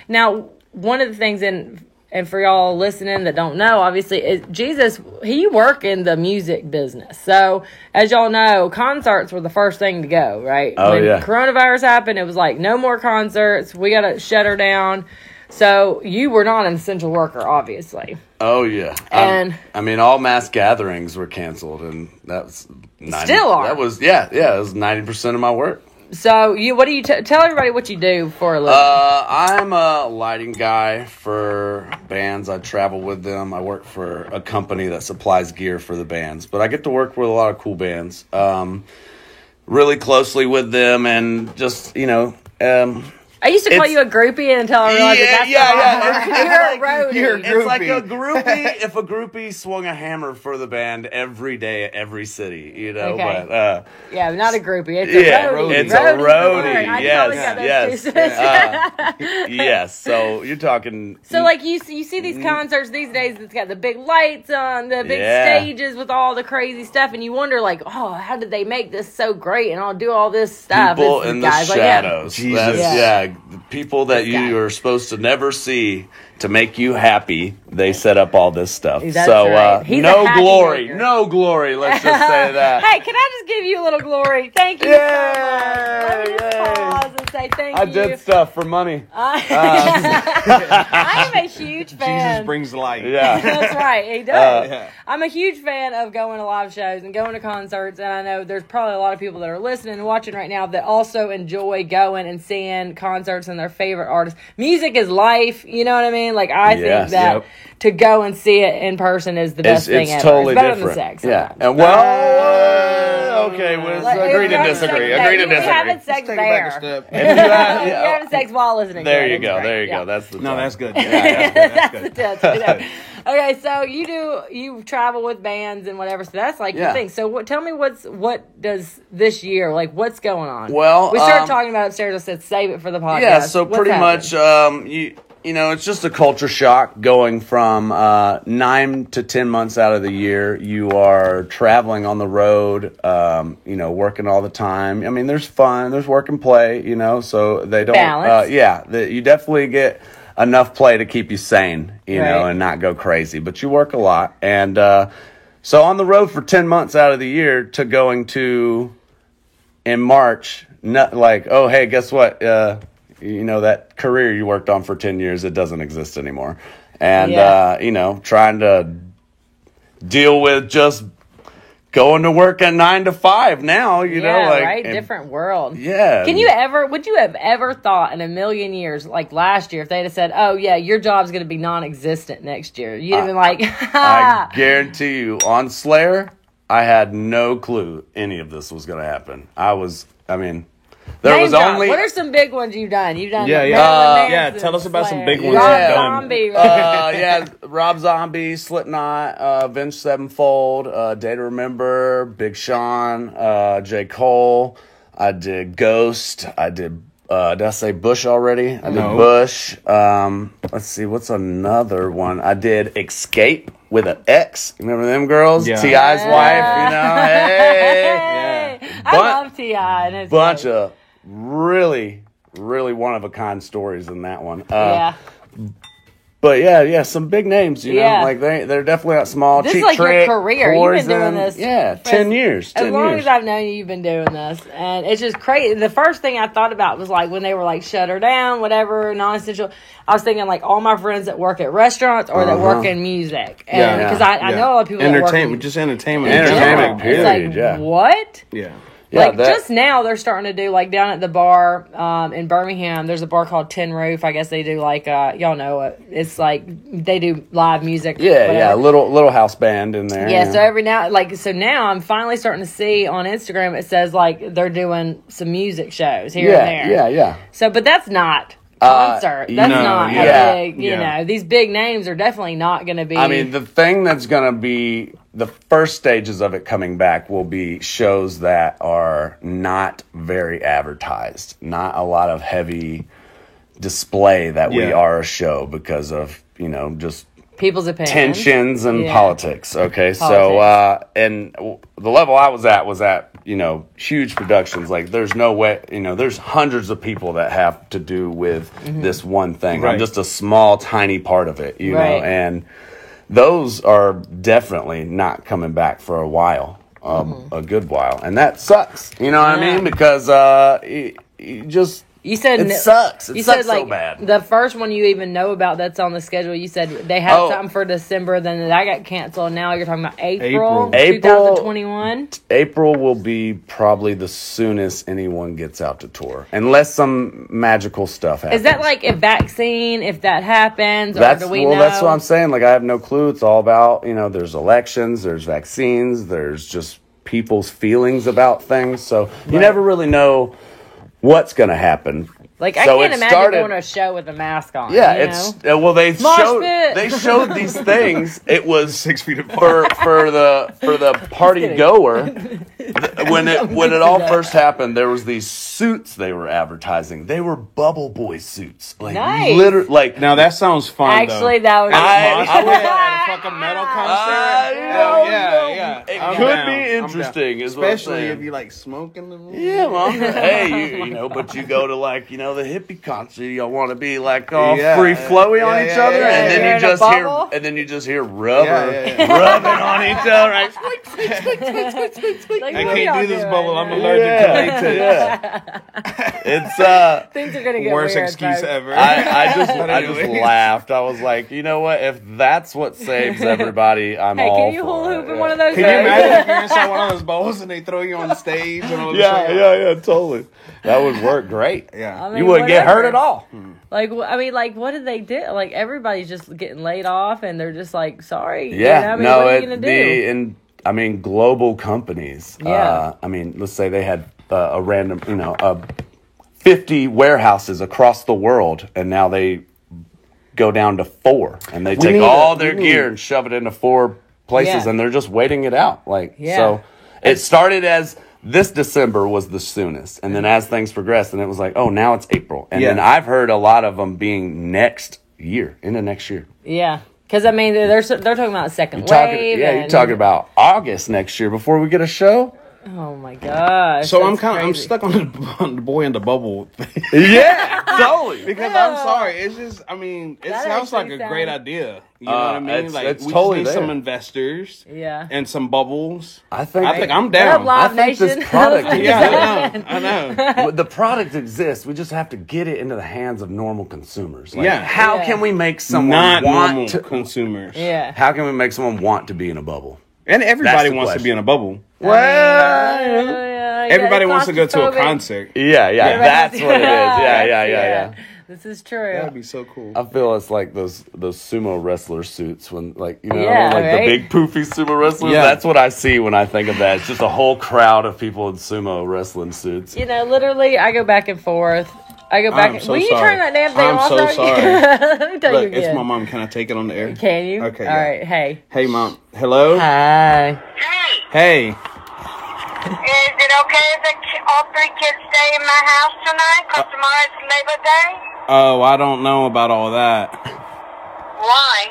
S1: Now, one of the things, and for y'all listening that don't know, obviously, is Jesus, he worked in the music business. So, as y'all know, concerts were the first thing to go, right?
S3: Oh,
S1: when
S3: yeah.
S1: coronavirus happened, it was like, no more concerts. We got to shut her down. So, you were not an essential worker, obviously.
S3: Oh yeah.
S1: And-
S3: I mean, all mass gatherings were canceled, and that was 90,
S1: Still are.
S3: That was It was 90% of my work.
S1: So, what do you tell everybody what you do for a living?
S3: I'm a lighting guy for bands. I travel with them. I work for a company that supplies gear for the bands, but I get to work with a lot of cool bands. Really closely with them, and just
S1: I used to call
S3: it's-
S1: you a groupie until I realized that's the wrong word. You're a roadie.
S2: You're
S3: It's like a
S2: groupie.
S3: groupie. If a groupie swung a hammer for the band every day at every city, you know.
S1: Okay.
S3: But
S1: Yeah, not a groupie. It's
S3: yeah,
S1: a roadie.
S3: it's a
S1: Roadie's the
S3: roadie.
S1: word. I
S3: Yes,
S1: totally got those two
S3: yes.
S1: switched.
S3: yes. So you're talking.
S1: So, like, you see these concerts these days, it's got the big lights on, the big
S3: Yeah.
S1: stages with all the crazy stuff, and you wonder, like, oh, how did they make this so great and I'll do all this stuff?
S3: people
S1: It's
S3: in the
S1: guys
S3: shadows.
S2: Jesus.
S3: That's,
S1: Yeah.
S3: the people that
S1: This guy.
S3: you are supposed to never see to make you happy. They set up all this stuff.
S1: That's
S3: so
S1: right. He's a
S3: no
S1: happy
S3: glory,
S1: worker.
S3: no glory. Let's just say that.
S1: Hey, can I just give you a little glory? Thank you so much. Let me just
S3: Yay.
S1: pause and say thank
S3: I
S1: you.
S3: did stuff for money.
S1: I am a huge fan.
S2: Jesus brings light.
S3: Yeah.
S1: That's right, he does.
S2: Yeah.
S1: I'm a huge fan of going to live shows and going to concerts, and I know there's probably a lot of people that are listening and watching right now that also enjoy going and seeing concerts and their favorite artists. Music is life, you know what I mean? Like, I think
S3: Yes,
S1: that
S2: yep.
S1: to go and see it in person is the best thing ever.
S3: totally
S1: it's better
S3: different.
S1: than sex.
S3: Yeah.
S1: sometimes.
S3: And well, okay, we'll
S1: Like,
S3: agree
S1: if
S3: to
S1: you're having
S3: disagree.
S1: sex-
S3: Agree to
S1: you're having
S3: disagree.
S1: sex
S2: Take it back a
S1: there.
S2: step.
S3: If you have-
S1: You're having sex while listening to
S3: There
S1: it.
S3: you
S1: It's
S3: go.
S1: great.
S3: There you
S1: Yeah.
S3: go. That's the
S2: No,
S3: time.
S2: that's good. Yeah, that's good.
S1: That's the test. Okay, so you travel with bands and whatever, so that's like your thing. So tell me what does this year, like what's going on?
S3: Well,
S1: we started talking about upstairs. I said save it for the podcast.
S3: Yeah, so
S1: What's
S3: pretty
S1: happening?
S3: much, you know, it's just a culture shock going from 9 to 10 months out of the year. You are traveling on the road, you know, working all the time. I mean, there's fun, there's work and play, you know, so they don't.
S1: Balance.
S3: You definitely get enough play to keep you sane, you know, and not go crazy. But you work a lot. And so on the road for 10 months out of the year to going to, in March, not like, oh, hey, guess what? You know, that career you worked on for 10 years, it doesn't exist anymore. And, you know, trying to deal with just going to work at 9 to 5 now, you know, like.
S1: Right? Different world.
S3: Yeah.
S1: Would you have ever thought in a million years, like last year, if they'd have said, oh, yeah, your job's going to be non-existent next year, you'd have been like,
S3: I guarantee you, on Slayer, I had no clue any of this was going to happen. What
S1: are some big ones you've done? You've done
S2: tell us about some big ones you've
S1: Rob
S2: done.
S1: Zombie, right?
S3: Rob Zombie, Slipknot, Avenged Sevenfold, Day to Remember, Big Sean, J. Cole. I did Ghost. I did, did I say Bush already? I did Bush. Let's see, what's another one? I did Escape with an X. Remember them girls?
S2: Yeah.
S3: T.I.'s wife, you know? Hey!
S1: I love T.I. and his
S3: Bunch
S1: wife.
S3: of really, really one-of-a-kind stories in that one. But yeah, some big names, you know, like they're definitely not small.
S1: This
S3: Cheap
S1: is like
S3: Trick,
S1: your career.
S3: Poison.
S1: You've been doing this.
S3: Yeah, 10 years.
S1: As long as I've known you, you've been doing this. And it's just crazy. The first thing I thought about was like when they were like shut her down, whatever, non-essential. I was thinking like all my friends that work at restaurants or that work in music. And because I know a lot of people that work in
S2: just entertainment.
S3: Entertainment, period,
S1: it's like, what?
S2: Yeah.
S3: Yeah,
S1: like just now they're starting to do like down at the bar in Birmingham, there's a bar called Tin Roof. I guess they do like y'all know it. It's like they do live music.
S3: Yeah, little house band in there.
S1: Yeah, so now I'm finally starting to see on Instagram it says like they're doing some music shows here and there.
S3: Yeah.
S1: So but that's not concert. That's not a big, you know, these big names are definitely not going to be.
S3: I mean, the thing that's going to be the first stages of it coming back will be shows that are not very advertised, not a lot of heavy display that we are a show because of, you know, just
S1: people's opinions,
S3: tensions and politics. Okay. So, and the level I was at, you know, huge productions. Like there's no way, you know, there's hundreds of people that have to do with this one thing.
S2: Right.
S3: I'm just a small, tiny part of it, you know, and those are definitely not coming back for a while, a good while. And that sucks. You know what I mean? Because,
S1: you said
S3: it sucks. It sucks
S1: like,
S3: so bad.
S1: The first one you even know about that's on the schedule, you said they had something for December, then that got canceled. Now you're talking about April 2021?
S3: April will be probably the soonest anyone gets out to tour. Unless some magical stuff happens.
S1: Is that like a vaccine, if that happens, or do we know?
S3: That's what I'm saying. Like, I have no clue. It's all about, you know, there's elections, there's vaccines, there's just people's feelings about things. So you never really know what's going to happen.
S1: Like, I can't imagine going to a show with a mask on.
S3: Yeah,
S1: you
S3: they showed these things. It was
S2: 6 feet apart
S3: for the party goer. When it all first happened, there was these suits they were advertising. They were Bubble Boy suits. Like,
S1: nice.
S3: Literally, like,
S2: now that sounds fun.
S1: Actually,
S2: though.
S1: that was
S2: I was at a fucking metal concert. Yeah.
S3: It could be interesting,
S2: especially if you like smoking them.
S3: Yeah, well, hey, you know, but you go to like, you know, the hippie concert, you want to be like all free flowy on each other, and then you just hear rubber rubbing on each other. Right?
S1: like,
S2: I can't do this bubble. I'm allergic to latex.
S3: Yeah. It's
S1: things are gonna get
S2: worst
S1: weird,
S2: excuse
S1: folks.
S2: ever.
S3: I just laughed. I was like, you know what? If that's what saves everybody, I'm all
S1: can you
S3: for
S1: hula
S3: it.
S1: hoop in one of those?
S2: Can you imagine if you're inside one of those bowls and they throw you on the stage? And all this shit?
S3: Yeah, totally. That would work great.
S2: Yeah.
S1: I mean,
S3: You wouldn't get hurt at all.
S1: Like, I mean, like, what did they do? Like, everybody's just getting laid off, and they're just like, sorry.
S3: Yeah,
S1: you know? I mean, what are you gonna do?
S3: Global companies.
S1: Yeah.
S3: Let's say they had a random, 50 warehouses across the world, and now they go down to 4, and they take all their gear and shove it into 4 places, and they're just waiting it out. So it started as this December was the soonest, and then as things progressed, and it was like, oh, now it's April, and then I've heard a lot of them being next year, into next year.
S1: Yeah. Because, I mean, they're talking about second wave.
S3: You're talking about August next year before we get a show.
S1: Oh, my gosh.
S2: So I'm stuck on the boy in the bubble thing.
S3: Yeah, totally.
S2: Because I'm sorry. It's just, I mean, it sounds like a great idea. You know what I mean?
S3: It's
S2: we
S3: totally
S2: just need
S3: there.
S2: some investors.
S1: Yeah.
S2: And some bubbles.
S3: I think
S2: I'm down.
S1: Live
S3: think this
S1: Nation.
S3: product
S2: I know.
S3: the product exists. We just have to get it into the hands of normal consumers.
S2: How
S3: can we make someone
S2: not normal
S3: want to
S2: consumers?
S1: Yeah.
S3: How can we make someone want to be in a bubble?
S2: And everybody
S3: the
S2: wants to
S3: question.
S2: be in a bubble.
S1: Well,
S2: Everybody wants to go to a concert.
S3: Yeah, that's what it is. Yeah.
S1: This is true.
S2: That'd be so cool.
S3: I feel it's like those sumo wrestler suits when, like, you know,
S1: Yeah,
S3: like
S1: right?
S3: the big poofy sumo wrestlers.
S2: Yeah.
S3: That's what I see when I think of that. It's just a whole crowd of people in sumo wrestling suits.
S1: You know, literally, I go back and forth. I go back.
S2: I'm so
S1: Will you
S2: sorry.
S1: turn that damn thing
S2: I'm
S1: off?
S2: so
S1: right?
S2: sorry.
S1: Let me tell you
S2: Look,
S1: again.
S2: it's my mom. Can I take it on the air?
S1: Can you?
S2: Okay,
S1: All
S2: yeah.
S1: right. Hey.
S2: Hey, Mom. Hello?
S1: Hi.
S2: Hey.
S4: Is it okay if all 3 kids stay in my house tonight? Because tomorrow's Labor Day?
S2: Oh, I don't know about all that.
S4: Why?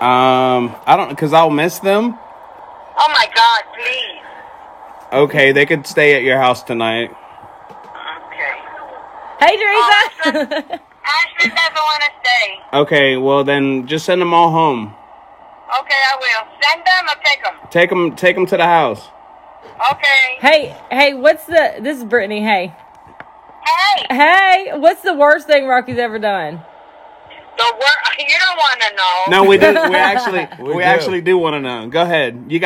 S2: I don't, because I'll miss them.
S4: Oh my God, please.
S2: Okay, they could stay at your house tonight.
S4: Okay.
S1: Hey, Teresa.
S4: Ashley doesn't want to stay.
S2: Okay, well then just send them all home.
S4: Okay, I will. Send them or take them?
S2: Take them to the house.
S4: Okay.
S1: hey, this is Brittany. Hey.
S4: Hey,
S1: What's the worst thing Rocky's ever done?
S4: you don't want to know.
S2: No, we do. We
S3: do.
S2: actually do want to know. Go ahead. You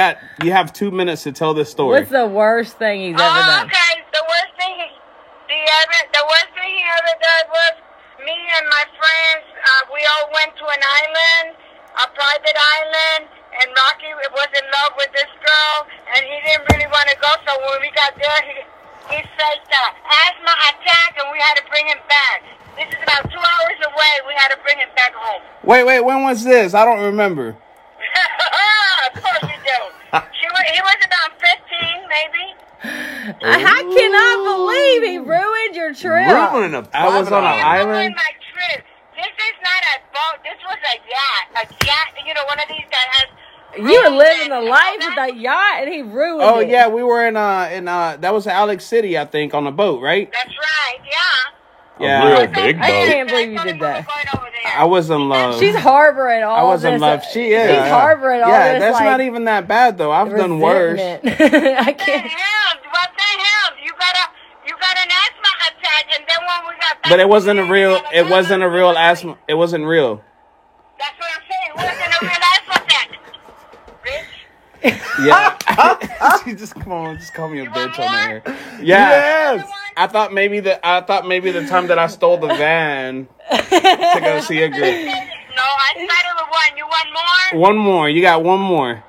S2: have 2 minutes to tell this story.
S1: What's the worst thing he's ever done?
S4: Okay. The worst thing he ever did was me and my friends. We all went to an island, a private island, and Rocky was in love with this girl, and he didn't really want to go. So when we got there, he faced an asthma attack, and we had to bring him back. This is about 2 hours away. We had to bring him back home.
S2: Wait. When was this? I don't remember.
S4: Of course you do. He was about 15, maybe.
S1: I cannot believe he ruined your trip.
S2: I was on an
S4: He
S2: island.
S4: ruined my trip. This is not a boat. This was a yacht. A yacht, you know, one of these that has...
S1: You were living the life with that yacht, and he ruined it.
S2: Oh yeah, we were in that was Alex City, I think, on a boat, right?
S4: That's right, yeah.
S2: Yeah.
S3: Real big
S1: I
S3: boat.
S1: can't believe you did that.
S2: I was in love.
S1: She's harboring all
S2: I was
S1: this.
S2: in love. She is.
S1: She's harboring all
S2: Yeah,
S1: this.
S2: that's
S1: like,
S2: not even that bad though. I've done worse.
S1: resentment. I can't.
S4: What the hell? You got an asthma attack, and then when we got back...
S2: But it wasn't a real asthma. It wasn't real.
S4: That's what I'm saying. It wasn't a real asthma attack. Bitch.
S2: Yeah. just call me a bitch on the air. Yeah.
S3: Yes.
S2: I thought maybe the time that I stole the van to go see a group.
S4: No, I started with one. You want more?
S2: One more. You got one more.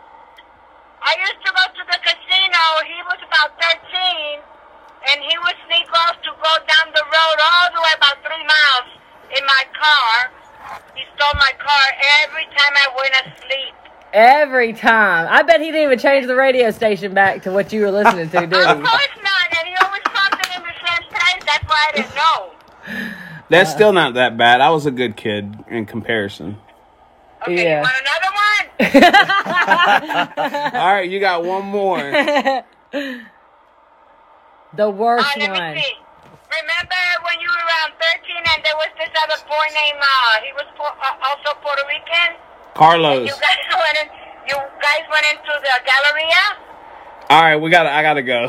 S4: I used to go to the casino. He was about 13, and he would sneak off to go down the road all the way about 3 miles in my car. He stole my car every time I went asleep.
S1: Every time. I bet he didn't even change the radio station back to what you were listening to, did
S4: Of
S1: he?
S4: course not, and he always popped it in the same place. That's why I didn't know.
S2: That's still not that bad. I was a good kid in comparison.
S4: Okay,
S1: Yeah.
S4: you want another one?
S2: All right, you got one more.
S1: The worst
S4: Let
S1: one.
S4: me see. Remember when you were around 13 and there was this other boy named, he was also Puerto Rican?
S2: Carlos.
S4: You guys went into the Galleria?
S2: All right, I gotta go.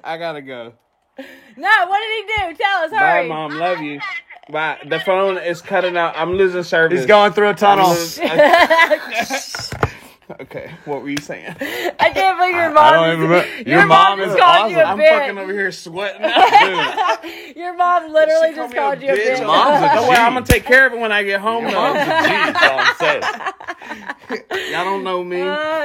S2: I gotta go.
S1: No, what did he do? Tell us,
S2: Bye,
S1: hurry.
S2: Mom. Love you. Bye. The phone is cutting out. I'm losing service.
S3: He's going through a tunnel.
S2: Okay, what were you saying?
S1: I can't believe your
S3: I
S1: mom.
S3: don't even remember.
S1: Your mom just called you a
S2: I'm
S1: bitch.
S2: fucking over here sweating. Dude.
S1: Your mom literally
S2: She
S1: just
S2: called
S1: called
S2: me
S1: you
S2: a
S1: a
S2: bitch.
S1: bitch.
S3: Mom's a
S2: Don't worry,
S3: G.
S2: I'm gonna take care of it when I get home.
S3: Mom's
S2: Though.
S3: a G, that's all I'm saying.
S2: Y'all don't know me.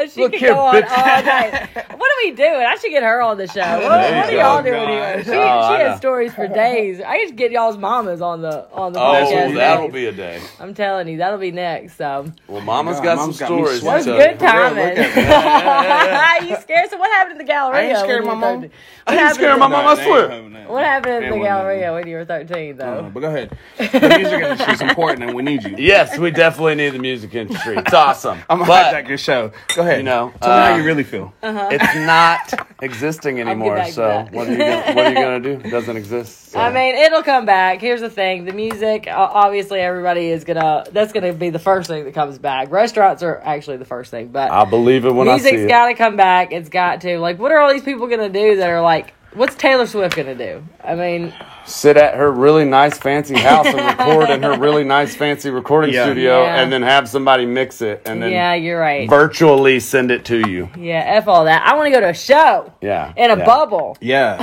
S1: She
S3: Look
S1: could
S3: here,
S1: go on
S3: bitch.
S1: all night. What are we doing? I should get her on the show. What
S3: There
S1: are
S3: you
S1: y'all
S2: go.
S1: doing
S2: Oh,
S1: here?
S2: God.
S1: She
S3: I
S1: has
S3: know.
S1: stories for days. I used to get y'all's mamas on the
S3: Oh,
S1: podcast.
S3: that'll
S1: next.
S3: be a day.
S1: I'm telling you, that'll be next. So
S3: Well, Mama's
S2: God,
S3: got
S2: Mom's
S3: some
S2: got me
S3: stories. to
S2: sweating.
S1: that's
S3: tell
S1: good
S3: you.
S1: timing.
S2: look at
S1: You scared? So what happened at the Galleria?
S2: I ain't scared
S1: when
S2: of my
S1: you were
S2: mom.
S1: 13?
S3: I ain't
S1: happened
S3: scared of
S1: at
S3: my
S1: the-
S3: mom, I swear.
S1: What happened at the
S2: Ain't
S1: Galleria when you were 13, though?
S2: But go ahead. The music industry is important, and we need you.
S3: Yes, we definitely need the music industry. It's awesome.
S2: I'm gonna
S3: But
S2: hijack your show. Go ahead.
S3: You know,
S2: tell me how you really feel.
S3: it's not existing anymore.
S1: back to
S3: So
S1: that.
S3: what are you gonna do? It doesn't exist. So.
S1: I mean, it'll come back. Here's the thing: the music. Obviously, everybody is that's gonna be the first thing that comes back. Restaurants are actually the first thing, but
S3: I'll believe it when I see
S1: music's
S3: it.
S1: got to come back. It's got to. Like, what are all these people gonna do that are like? What's Taylor Swift gonna do? I mean,
S3: Sit at her really nice fancy house and record in her really nice fancy recording
S2: Yeah.
S3: studio,
S1: Yeah.
S3: and then have somebody mix it, and then
S1: yeah, you're right.
S3: virtually send it to you.
S1: Yeah, F all that. I want to go to a show
S3: Yeah,
S1: in a
S3: yeah.
S1: bubble
S2: Yeah.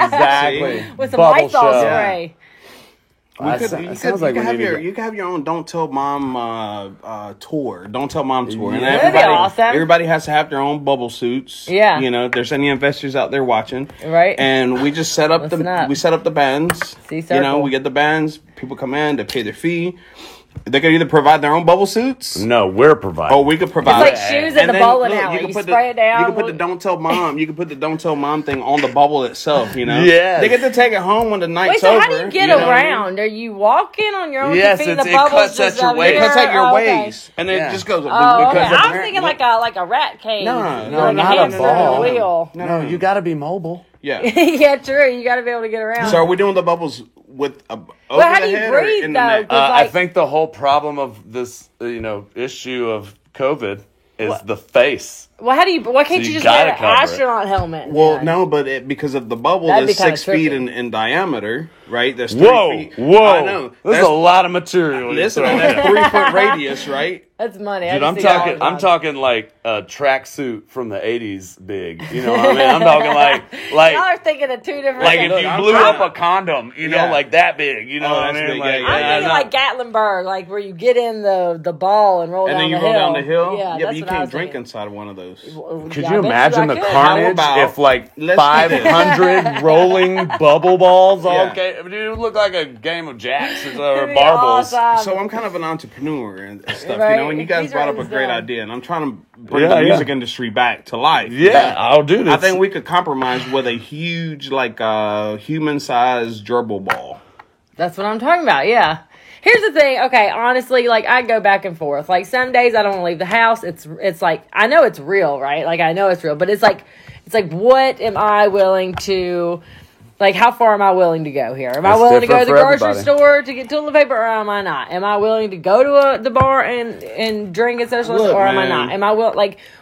S3: Exactly.
S1: with some
S3: Bubble
S1: Lysol
S3: show.
S1: spray.
S3: That
S2: You
S3: sounds like we
S2: could have
S3: need to
S2: your
S3: go-
S2: you could have your own Don't Tell Mom tour. Don't Tell Mom tour. And
S3: Yeah.
S1: That'd be awesome.
S2: Everybody has to have their own bubble suits.
S1: Yeah.
S2: You know, if there's any investors out there watching.
S1: Right.
S2: And we just set up
S1: Listen up.
S2: we set up the bands.
S1: See,
S2: you
S1: circle.
S2: know, we get the bands, people come in, they pay their fee. They could either provide their own bubble suits.
S3: No, we're providing.
S2: Oh, we could provide.
S1: It's like shoes at
S2: And
S1: the
S2: then,
S1: bowling
S2: look,
S1: alley.
S2: can
S1: You
S2: put
S1: spray it down.
S2: You can put the Don't Tell Mom. You can put the Don't Tell Mom thing on the bubble itself. You know.
S3: Yes.
S2: They get to take it home when the night's
S1: Wait, so
S2: over.
S1: how do you get
S2: know what I mean?
S1: around? Are you walking on your own?
S3: Yes,
S1: feet and
S3: it's-
S1: the
S3: it
S1: bubbles
S3: cuts at
S1: just
S3: your
S1: up
S3: waist.
S2: It
S1: here?
S2: cuts at your
S1: Oh, okay.
S2: waist, and
S3: Yeah.
S2: it just goes.
S1: Oh, okay.
S2: because
S1: I was thinking like a rat cage.
S2: No,
S1: Like
S3: no,
S1: a
S3: not a
S1: hamster
S3: ball.
S1: wheel.
S3: No, you got to be mobile.
S2: Yeah.
S1: Yeah, true. You got to be able to get around.
S2: So are we doing the bubbles with a over
S1: how
S2: the
S1: do you
S2: head or
S1: breathe,
S2: in the
S1: though?
S2: neck?
S1: 'Cause
S3: I
S1: like-
S3: think the whole problem of this, issue of COVID is the face.
S1: Well, how do you? Why can't
S3: So
S1: you
S3: you
S1: just wear
S3: gotta
S1: an
S3: cover it.
S1: astronaut helmet?
S2: Well,
S1: then?
S2: no, but because of the bubble
S1: That'd be
S2: that's
S1: kinda
S2: 6 feet
S1: trippy.
S2: in diameter, right? That's 3
S3: Whoa,
S2: feet.
S3: whoa!
S2: I know.
S3: This is a lot of material. you're
S2: Listen,
S3: throwing
S2: that's
S3: at.
S2: 3 foot radius, right?
S1: That's money.
S3: Dude, I'm talking like a tracksuit from the '80s, big. You know what I mean? I'm talking like
S1: Y'all are thinking of two different
S3: like
S1: things.
S3: if you
S2: I'm
S3: blew
S2: trying-
S3: up a condom,
S2: Yeah.
S3: like that big. You know
S2: Oh,
S3: what I
S2: that's
S3: mean?
S2: big,
S3: Like,
S2: yeah,
S1: I'm
S2: yeah.
S1: thinking like Gatlinburg, like where you get in the ball and roll
S2: And
S1: down
S2: then you
S1: the
S2: roll
S1: hill.
S2: down the hill.
S1: Yeah,
S2: but
S1: that's
S2: you
S1: what I
S2: can't
S1: was
S2: drink
S1: thinking.
S2: inside of one of those.
S3: Could
S1: Yeah, I
S3: you
S1: bet
S3: imagine the
S1: I could.
S3: carnage
S2: How about-
S3: if like
S2: Let's do this.
S3: 500 rolling bubble balls all
S2: Yeah.
S3: Dude, it would look like a game of jacks or
S1: It'd be
S3: marbles.
S1: awesome.
S2: So I'm kind of an entrepreneur and stuff,
S1: Right.
S2: you know. And you guys
S1: He's
S2: brought up a
S1: writing
S2: great
S1: down.
S2: idea, and I'm trying to bring
S3: Yeah,
S2: the
S3: yeah.
S2: music industry back to life.
S3: Yeah, I'll do this.
S2: I think we could compromise with a huge, like, human-sized gerbil ball.
S1: That's what I'm talking about. Yeah. Here's the thing. Okay, honestly, like I go back and forth. Like some days I don't want to leave the house. It's like I know it's real, right? Like I know it's real, but it's like what am I willing to? Like, how far am I willing to go here? Am I
S3: It's
S1: willing to go to
S3: different
S1: the
S3: for
S1: grocery
S3: everybody.
S1: store to get toilet paper, or am I not? Am I willing to go to the bar and drink and socialize,
S2: Look,
S1: or am I
S2: man.
S1: not? Am I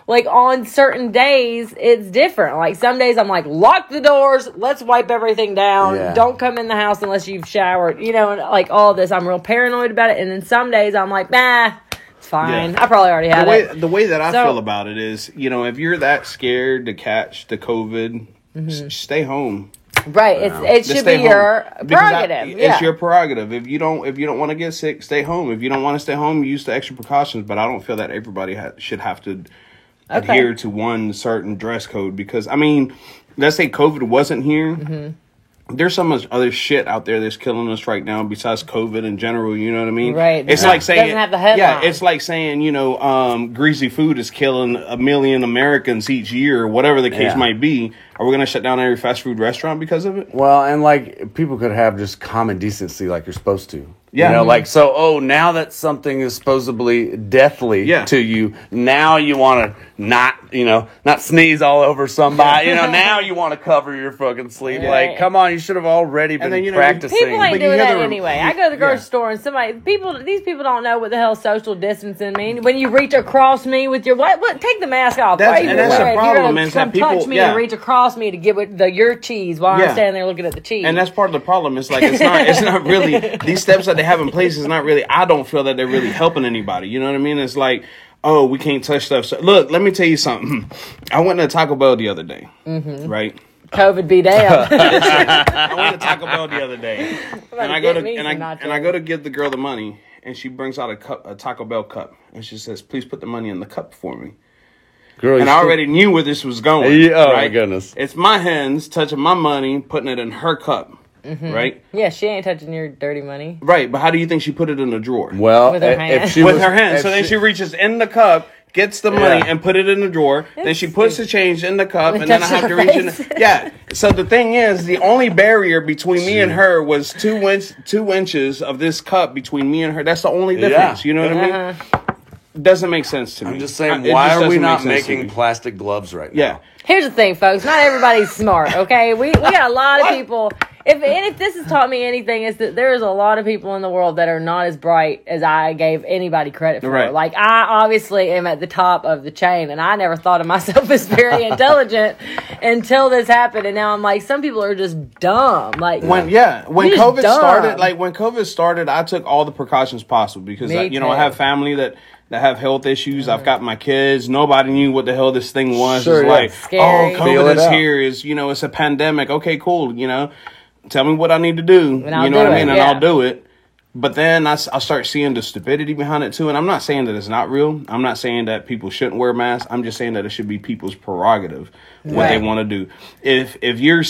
S1: like on certain days it's different. Like some days I'm like, lock the doors, let's wipe everything down.
S3: Yeah.
S1: Don't come in the house unless you've showered. You know, and like all this, I'm real paranoid about it. And then some days I'm like, nah, it's fine.
S2: Yeah.
S1: I probably already had it.
S2: The way that I
S1: So-
S2: feel about it is, you know, if you're that scared to catch the COVID, stay home.
S1: Right. It
S2: Just
S1: should
S2: stay
S1: be
S2: home.
S1: your
S2: Because
S1: prerogative.
S2: It's your prerogative. If you don't want to get sick, stay home. If you don't want to stay home, use the extra precautions. But I don't feel that everybody should have to adhere to one certain dress code, because I mean, let's say COVID wasn't here. There's so much other shit out there that's killing us right now besides COVID in general. You know what I mean?
S1: Right.
S2: It's
S1: Yeah.
S2: like saying,
S1: Doesn't have the headline.
S2: yeah, it's like saying, you know, greasy food is killing 1 million Americans each year, or whatever the case
S3: Yeah.
S2: might be. Are we going to shut down every fast food restaurant because of it?
S3: Well, and like people could have just common decency like you're supposed to.
S2: Yeah.
S3: You know, like, so, now that something is supposedly deathly
S2: Yeah.
S3: to you, now you want to not sneeze all over somebody. You know, now you want to cover your fucking sleep.
S1: Right.
S3: Like, come on, you should have already been
S2: then, you know,
S3: practicing.
S1: People ain't
S2: But you
S1: doing
S2: hear
S1: that
S2: the-
S1: anyway. I go to the grocery
S2: Yeah.
S1: store and these people don't know what the hell social distancing means. When you reach across me with your what? Take the mask off.
S2: That's-
S1: Why are you
S2: and that's
S1: wearing
S2: the
S1: it?
S2: problem,
S1: You're gonna
S2: is that
S1: come
S2: people-
S1: touch me
S2: yeah.
S1: and reach across me to get with your cheese while
S2: Yeah.
S1: I'm standing there looking at the cheese.
S2: And that's part of the problem. It's like it's not really these steps that they have in place is not really, I don't feel that they're really helping anybody. You know what I mean? It's like oh, we can't touch stuff. So, look, let me tell you something. I went to Taco Bell the other day, right?
S1: COVID be damned.
S2: I went to Taco Bell the other day, and I go to give the girl the money, and she brings out a Taco Bell cup, and she says, "Please put the money in the cup for me."
S3: Girl,
S2: and I already knew where this was going.
S3: Oh
S2: right?
S3: my goodness!
S2: It's my hands touching my money, putting it in her cup, right?
S1: Yeah, she ain't touching your dirty money.
S2: Right, but how do you think she put it in the drawer?
S3: Well,
S1: with her hand.
S2: With her hand. So then she reaches in the cup, gets the money, and put it in the drawer. Then she puts the change in the cup, and then I have to reach in. Yeah. So the thing is, the only barrier between me and her was 2 inches of this cup between me and her. That's the only difference. You know what I mean? Doesn't make sense to me.
S3: I'm just saying, why are we not making plastic gloves right now?
S2: Yeah.
S1: Here's the thing, folks. Not everybody's smart, okay? We got a lot of people. If this has taught me anything, is that there is a lot of people in the world that are not as bright as I gave anybody credit for.
S2: Right.
S1: Like, I obviously am at the top of the chain, and I never thought of myself as very intelligent until this happened. And now I'm like, some people are just dumb. Like,
S2: when COVID started, I took all the precautions possible because I have family that have health issues. I've got my kids. Nobody knew what the hell this thing was.
S3: Sure,
S2: it's like,
S1: scary.
S2: COVID is here. It's a pandemic. Okay, cool. Tell me what I need to do.
S1: And I'll
S2: you know what I mean?
S1: do it,
S2: And
S1: yeah.
S2: I'll do it. But then I start seeing the stupidity behind it too. And I'm not saying that it's not real. I'm not saying that people shouldn't wear masks. I'm just saying that it should be people's prerogative what they want to do. If you're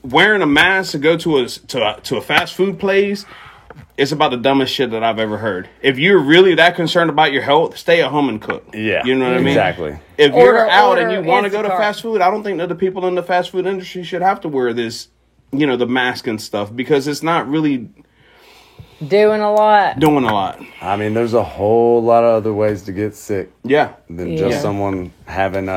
S2: wearing a mask to go to a fast food place, it's about the dumbest shit that I've ever heard. If you're really that concerned about your health, stay at home and cook.
S3: Yeah.
S2: You know what I mean?
S3: Exactly.
S2: If you're out and you want to go to
S1: Instacart.
S2: fast food, I don't think that the people in the fast food industry should have to wear this, the mask and stuff, because it's not really
S1: doing a lot.
S3: I mean, there's a whole lot of other ways to get sick
S2: Yeah.
S3: than just someone having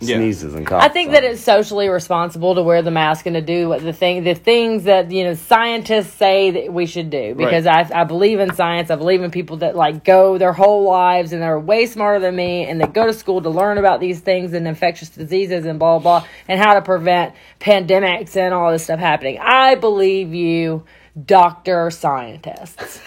S3: sneezes and coughs.
S1: I think that it's socially responsible to wear the mask and to do what the things that scientists say that we should do, because I believe in science. I believe in people that like go their whole lives and they're way smarter than me, and they go to school to learn about these things and infectious diseases and blah blah and how to prevent pandemics and all this stuff happening. I believe you, doctor scientists.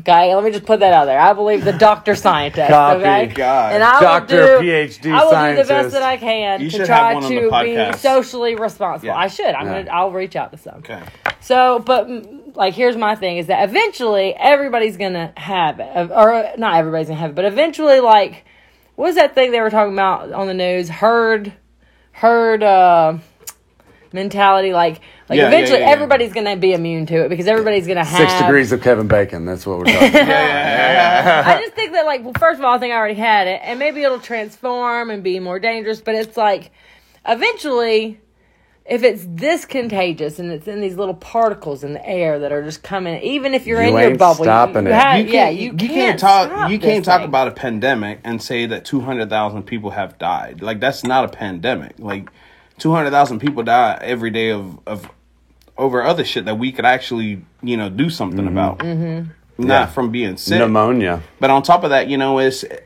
S1: Okay, let me just put that out there. I believe the doctor scientist.
S3: Copy.
S1: Okay,
S2: God.
S1: and I
S3: Doctor,
S1: will do,
S3: PhD
S1: I will
S3: scientist.
S1: do the best that I can
S2: You
S1: to
S2: should
S1: try
S2: have one on the
S1: to be
S2: podcast.
S1: socially responsible.
S2: Yeah.
S1: I should.
S3: Yeah.
S1: I'll reach out to some.
S2: Okay.
S1: So, but like, here's my thing: is that eventually everybody's gonna have it, or not everybody's gonna have it, but eventually, like, what was that thing they were talking about on the news? Herd mentality, like eventually everybody's gonna be immune to it because everybody's gonna have
S3: 6 degrees of Kevin Bacon. That's what we're talking about.
S1: I just think that, like, well, first of all, I think I already had it, and maybe it'll transform and be more dangerous, but it's like, eventually, if it's this contagious and it's in these little particles in the air that are just coming, even if you're in your
S3: ain't
S1: bubble,
S3: stopping it.
S2: You can't talk about a pandemic and say that 200,000 people have died. Like, that's not a pandemic. Like, 200,000 people die every day of over other shit that we could actually, do something about. Mm-hmm. Not from being sick.
S3: Pneumonia.
S2: But on top of that,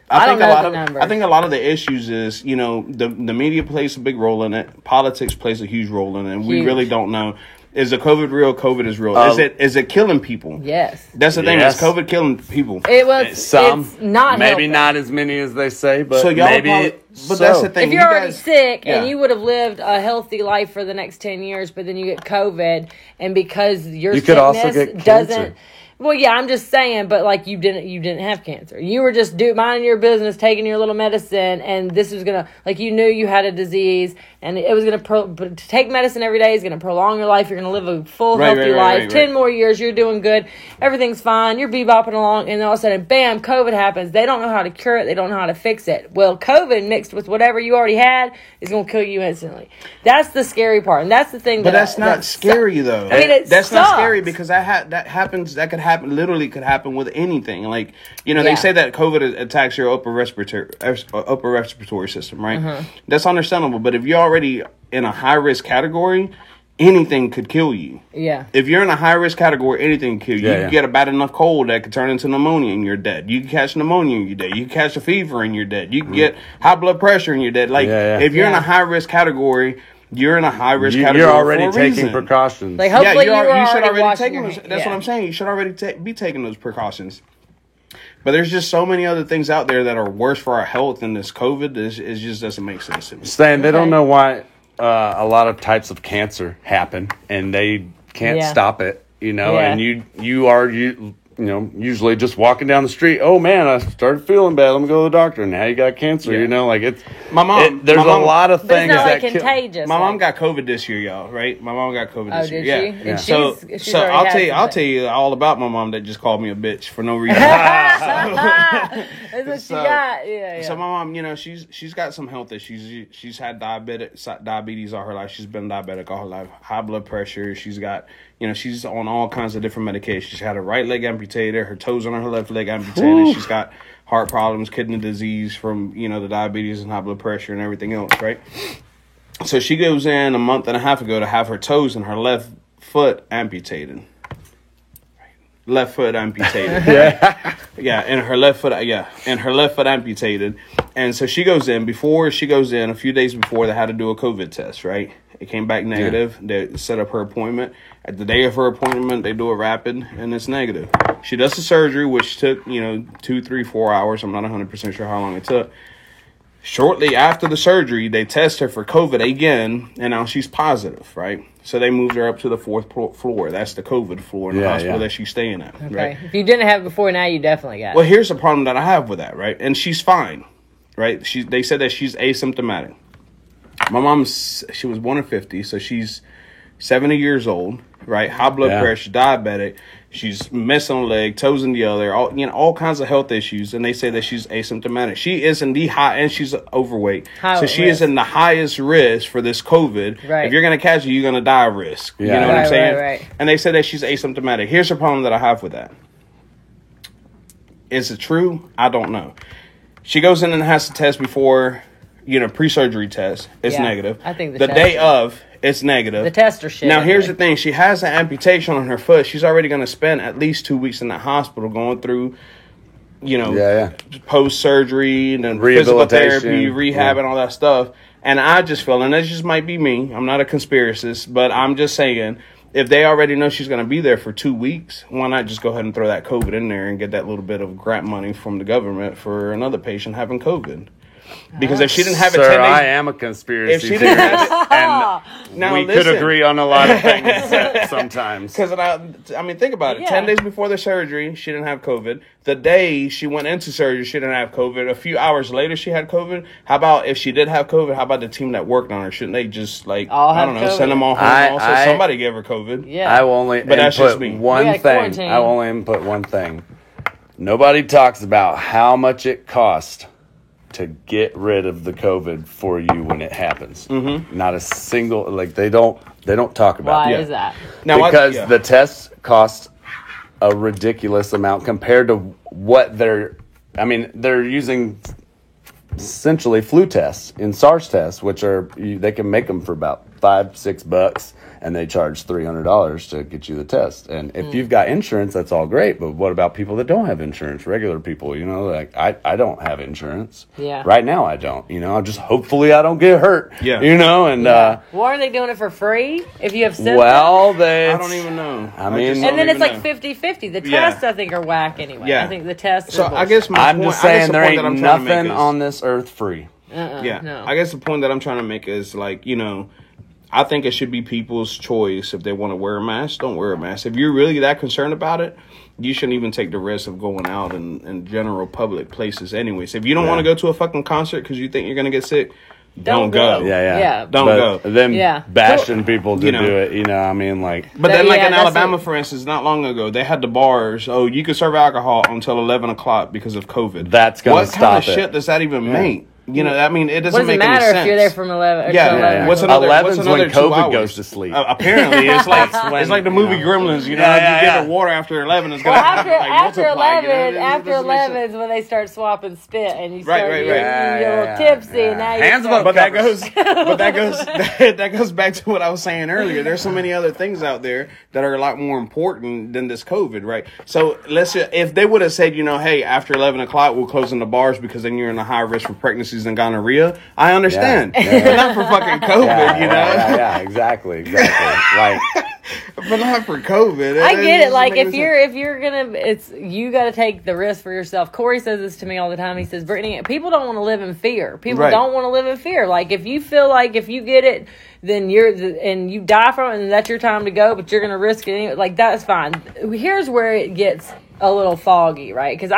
S2: I think a lot of the issues is, the media plays a big role in it. Politics plays a huge role in it. And we really don't know. Is the COVID real? COVID is real. Is it killing people?
S1: Yes.
S2: That's the thing.
S3: Yes.
S2: Is COVID killing people?
S1: It was
S3: Some.
S1: It's not
S3: maybe
S1: helping.
S3: not as many as they say, but
S2: So y'all
S3: maybe.
S2: but that's the thing.
S1: If you're already sick
S2: Yeah.
S1: and you would have lived a healthy life for the next 10 years, but then you get COVID, and because your
S3: You could also
S1: sickness
S3: get
S1: doesn't.
S3: cancer.
S1: Well, yeah, I'm just saying, but like you didn't have cancer. You were just minding your business, taking your little medicine, and this was gonna, like, you knew you had a disease, and it was but to take medicine every day is gonna prolong your life. You're gonna live a full, healthy life. 10 more years, you're doing good, everything's fine, you're bebopping along, and then all of a sudden, bam, COVID happens. They don't know how to cure it. They don't know how to fix it. Well, COVID mixed with whatever you already had is gonna kill you instantly. That's the scary part, and that's the thing.
S2: But that's not scary though.
S1: I mean,
S2: that's not
S1: sucks.
S2: scary because that happens. That could happen. Literally, could happen with anything. Like they say that COVID attacks your upper respiratory system, right?
S1: Mm-hmm.
S2: That's understandable. But if you're already in a high risk category, anything could kill you.
S1: Yeah.
S2: If you're in a high risk category, anything can kill you.
S3: Yeah,
S2: You can get a bad enough cold that could turn into pneumonia and you're dead. You can catch pneumonia and you're dead. You can catch a fever and you're dead. You can get high blood pressure and you're dead. Like if you're in a high risk category. You're in a high risk category.
S3: You're already
S2: for a
S3: taking
S2: reason.
S3: precautions.
S1: Like, hopefully
S2: you
S1: you
S2: should
S1: already
S2: already
S1: washing
S2: take
S1: your
S2: those.
S1: hands.
S2: That's
S1: Yeah.
S2: what I'm saying. You should already be taking those precautions. But there's just so many other things out there that are worse for our health than this COVID. It just doesn't make sense to me.
S3: Saying they don't know why a lot of types of cancer happen, and they can't stop it, and you usually just walking down the street, oh man, I started feeling bad, let me go to the doctor, and now you got cancer, it's
S2: my mom.
S3: There's
S2: my mom,
S3: a lot of
S1: But
S3: things
S1: it's not
S3: that
S1: like contagious.
S2: My mom got COVID this year, y'all. Right? My mom got COVID this year.
S1: Did
S2: Yeah.
S1: she? And
S2: So
S1: she's already
S2: I'll tell you all about my mom that just called me a bitch for no reason.
S1: That's what she got. Yeah.
S2: So my mom, she's got some health issues. She's had diabetes all her life. She's been diabetic all her life. High blood pressure. She's got, she's on all kinds of different medications. She had her right leg amputated, her toes on her left leg amputated. Ooh. She's got heart problems, kidney disease from, the diabetes and high blood pressure and everything else, right? So she goes in a month and a half ago to have her toes and her left foot amputated. Left foot amputated. And her left foot amputated. And so she goes in. Before she goes in, a few days before, they had to do a COVID test, right? It came back negative. Yeah. They set up her appointment. At the day of her appointment, they do a rapid, and it's negative. She does the surgery, which took, 2, 3, 4 hours. I'm not 100% sure how long it took. Shortly after the surgery, they test her for COVID again, and now she's positive, right? So they moved her up to the 4th floor. That's the COVID floor in the hospital that she's staying at, right?
S1: If you didn't have it before, now you definitely got it.
S2: Well, here's the problem that I have with that, right? And she's fine, right? They said that she's asymptomatic. My mom, she was born in 50, so she's 70 years old, right? High blood pressure, diabetic. She's missing a leg, toes in the other, all kinds of health issues. And they say that she's asymptomatic. She is in the high, and she's overweight. So she is in the highest risk for this COVID.
S1: Right.
S2: If you're going to catch it, you're going to die of risk.
S3: Yeah.
S2: You know what I'm saying?
S1: Right.
S2: And they say that she's asymptomatic. Here's the problem that I have with that. Is it true? I don't know. She goes in and has to test before, pre-surgery test. It's negative.
S1: I think
S2: the day of, it's negative.
S1: The test are shit.
S2: Now, here's the thing. She has an amputation on her foot. She's already going to spend at least 2 weeks in the hospital going through, post-surgery and then physical therapy, rehab, and all that stuff. And I just feel, and this just might be me, I'm not a conspiracist, but I'm just saying, if they already know she's going to be there for 2 weeks, why not just go ahead and throw that COVID in there and get that little bit of grant money from the government for another patient having COVID? Because if she didn't have it 10 days...
S3: I am a conspiracy theorist, and
S2: now,
S3: we could agree on a lot of things sometimes.
S2: Because, think about it. 10 days before the surgery, she didn't have COVID. The day she went into surgery, she didn't have COVID. A few hours later, she had COVID. How about if she did have COVID, how about the team that worked on her? Shouldn't they just, send them all home? Somebody gave her COVID.
S1: Yeah.
S3: I will only input one thing. I will only input one thing. Nobody talks about how much it cost to get rid of the COVID for you when it happens. Mm-hmm. Not a single, they don't talk about it.
S1: Why is that?
S3: Now, because the tests cost a ridiculous amount compared to what they're using essentially flu tests and SARS tests, which they can make them for about $5-6, and they charge $300 to get you the test. And if you've got insurance, that's all great. But what about people that don't have insurance? Regular people, I don't have insurance.
S1: Yeah.
S2: Right now, I don't. Hopefully I don't get hurt.
S3: Yeah.
S1: Well, are they doing it for free if you have symptoms?
S2: Well, I don't even know.
S1: And then it's like 50-50. The tests, I think, are whack anyway. Yeah. I think the tests are
S2: I guess
S3: I'm just saying there ain't nothing on this earth free.
S2: No. I guess the point that I'm trying to make is I think it should be people's choice. If they want to wear a mask, don't wear a mask. If you're really that concerned about it, you shouldn't even take the risk of going out in general public places anyways. If you don't want to go to a fucking concert because you think you're going to get sick, don't go.
S3: Yeah.
S2: Don't go.
S3: Them bashing people to do it,
S2: But then, in Alabama, for instance, not long ago, they had the bars. Oh, you could serve alcohol until 11 o'clock because of COVID.
S3: That's going to stop it.
S2: What kind of shit does that even make? It doesn't make any sense.
S1: What does it matter if you're there from 11?
S2: Yeah. What's another 2
S3: when COVID
S2: hours?
S3: Goes to sleep.
S2: Apparently, it's like the movie Gremlins. You give it water after 11, it's going to
S1: after 11. After 11 is when they start swapping spit, and you start getting a little tipsy. And now
S3: hands above.
S2: But that goes back to what I was saying earlier. There's so many other things out there that are a lot more important than this COVID, right? So if they would have said, hey, after 11 o'clock we're closing the bars because then you're in a high risk for pregnancies and gonorrhea, I understand. But not for fucking COVID,
S3: Yeah, exactly.
S2: but not for COVID.
S1: I get it. Like if you're gonna, you got to take the risk for yourself. Corey says this to me all the time. He says, Brittany, people don't want to live in fear. People don't want to live in fear. Like if you feel like if you get it, then and you die from it, and that's your time to go. But you're gonna risk it anyway. Like that's fine. Here's where it gets a little foggy, right? Because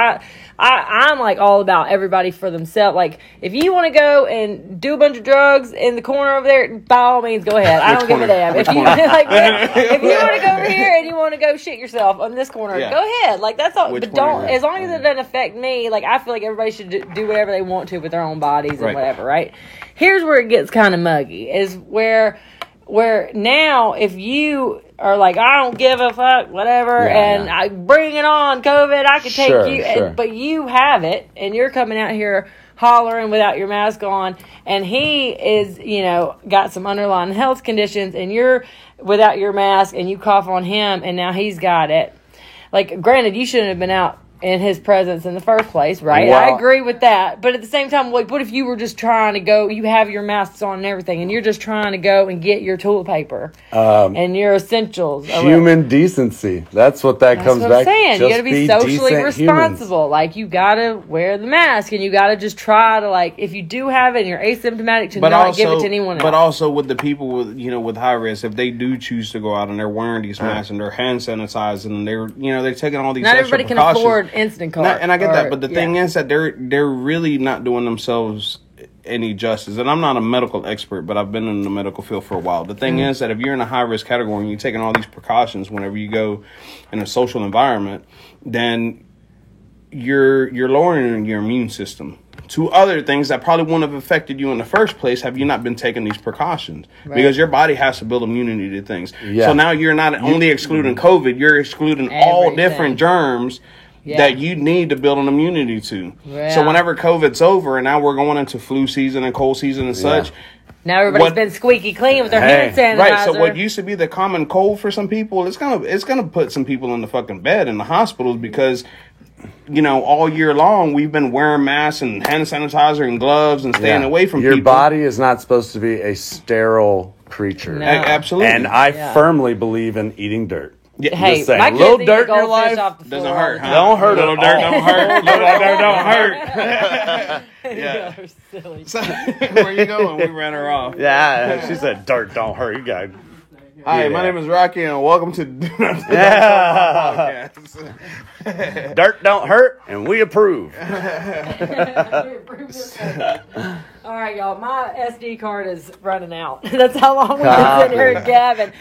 S1: I'm like all about everybody for themselves. Like if you want to go and do a bunch of drugs in the corner over there, by all means go ahead. I don't give a damn. If you like, if you want to go over here and you want to go shit yourself on this corner, go ahead. Like that's all. But don't, as long as it doesn't affect me. Like I feel like everybody should do whatever they want to with their own bodies and whatever. Right? Here's where it gets kind of muggy. Is where now if you are like, I don't give a fuck, whatever, I bring it on, COVID, I can take you, but you have it, and you're coming out here hollering without your mask on, and he is, got some underlying health conditions, and you're without your mask, and you cough on him, and now he's got it. Like, granted, you shouldn't have been out in his presence in the first place, right? Well, I agree with that. But at the same time, like, what if you were just trying to go, you have your masks on and everything, and you're just trying to go and get your toilet paper and your essentials?
S3: Human decency. That's what comes back.
S1: I'm saying. You got to be socially responsible. Humans. Like, you got to wear the mask, and you got to just try to, like, if you do have it and you're asymptomatic, to not give it to anyone else.
S2: But also with the people with high risk, if they do choose to go out and they're wearing these masks and they're hand sanitizing and they're taking all these
S1: not everybody can afford instant cards.
S2: And I get that, but the thing is that they're really not doing themselves any justice. And I'm not a medical expert, but I've been in the medical field for a while. The thing is that if you're in a high risk category and you're taking all these precautions whenever you go in a social environment, then you're lowering your immune system to other things that probably wouldn't have affected you in the first place have you not been taking these precautions. Because your body has to build immunity to things. So now you're not only excluding COVID, you're excluding all different germs that you need to build an immunity to. So whenever COVID's over and now we're going into flu season and cold season and such,
S1: now everybody's been squeaky clean with their hand sanitizer.
S2: Right, so what used to be the common cold for some people, it's gonna put some people in the fucking bed in the hospitals because all year long we've been wearing masks and hand sanitizer and gloves and staying away from people.
S3: Your body is not supposed to be a sterile creature.
S1: No.
S2: Absolutely.
S3: And I firmly believe in eating dirt.
S2: Yeah,
S1: hey,
S3: just saying. A little dirt in your life
S2: doesn't hurt. Huh?
S3: Don't hurt.
S2: Little dirt don't hurt. Little dirt don't hurt.
S1: Yeah. You're silly.
S2: So, where you going? We ran her off.
S3: Yeah, she said dirt don't hurt. You got.
S2: Hi, my name is Rocky, and welcome to
S3: Dirt don't hurt, and we approve.
S1: All right, y'all. My SD card is running out. That's how long we've been sitting here gabbing.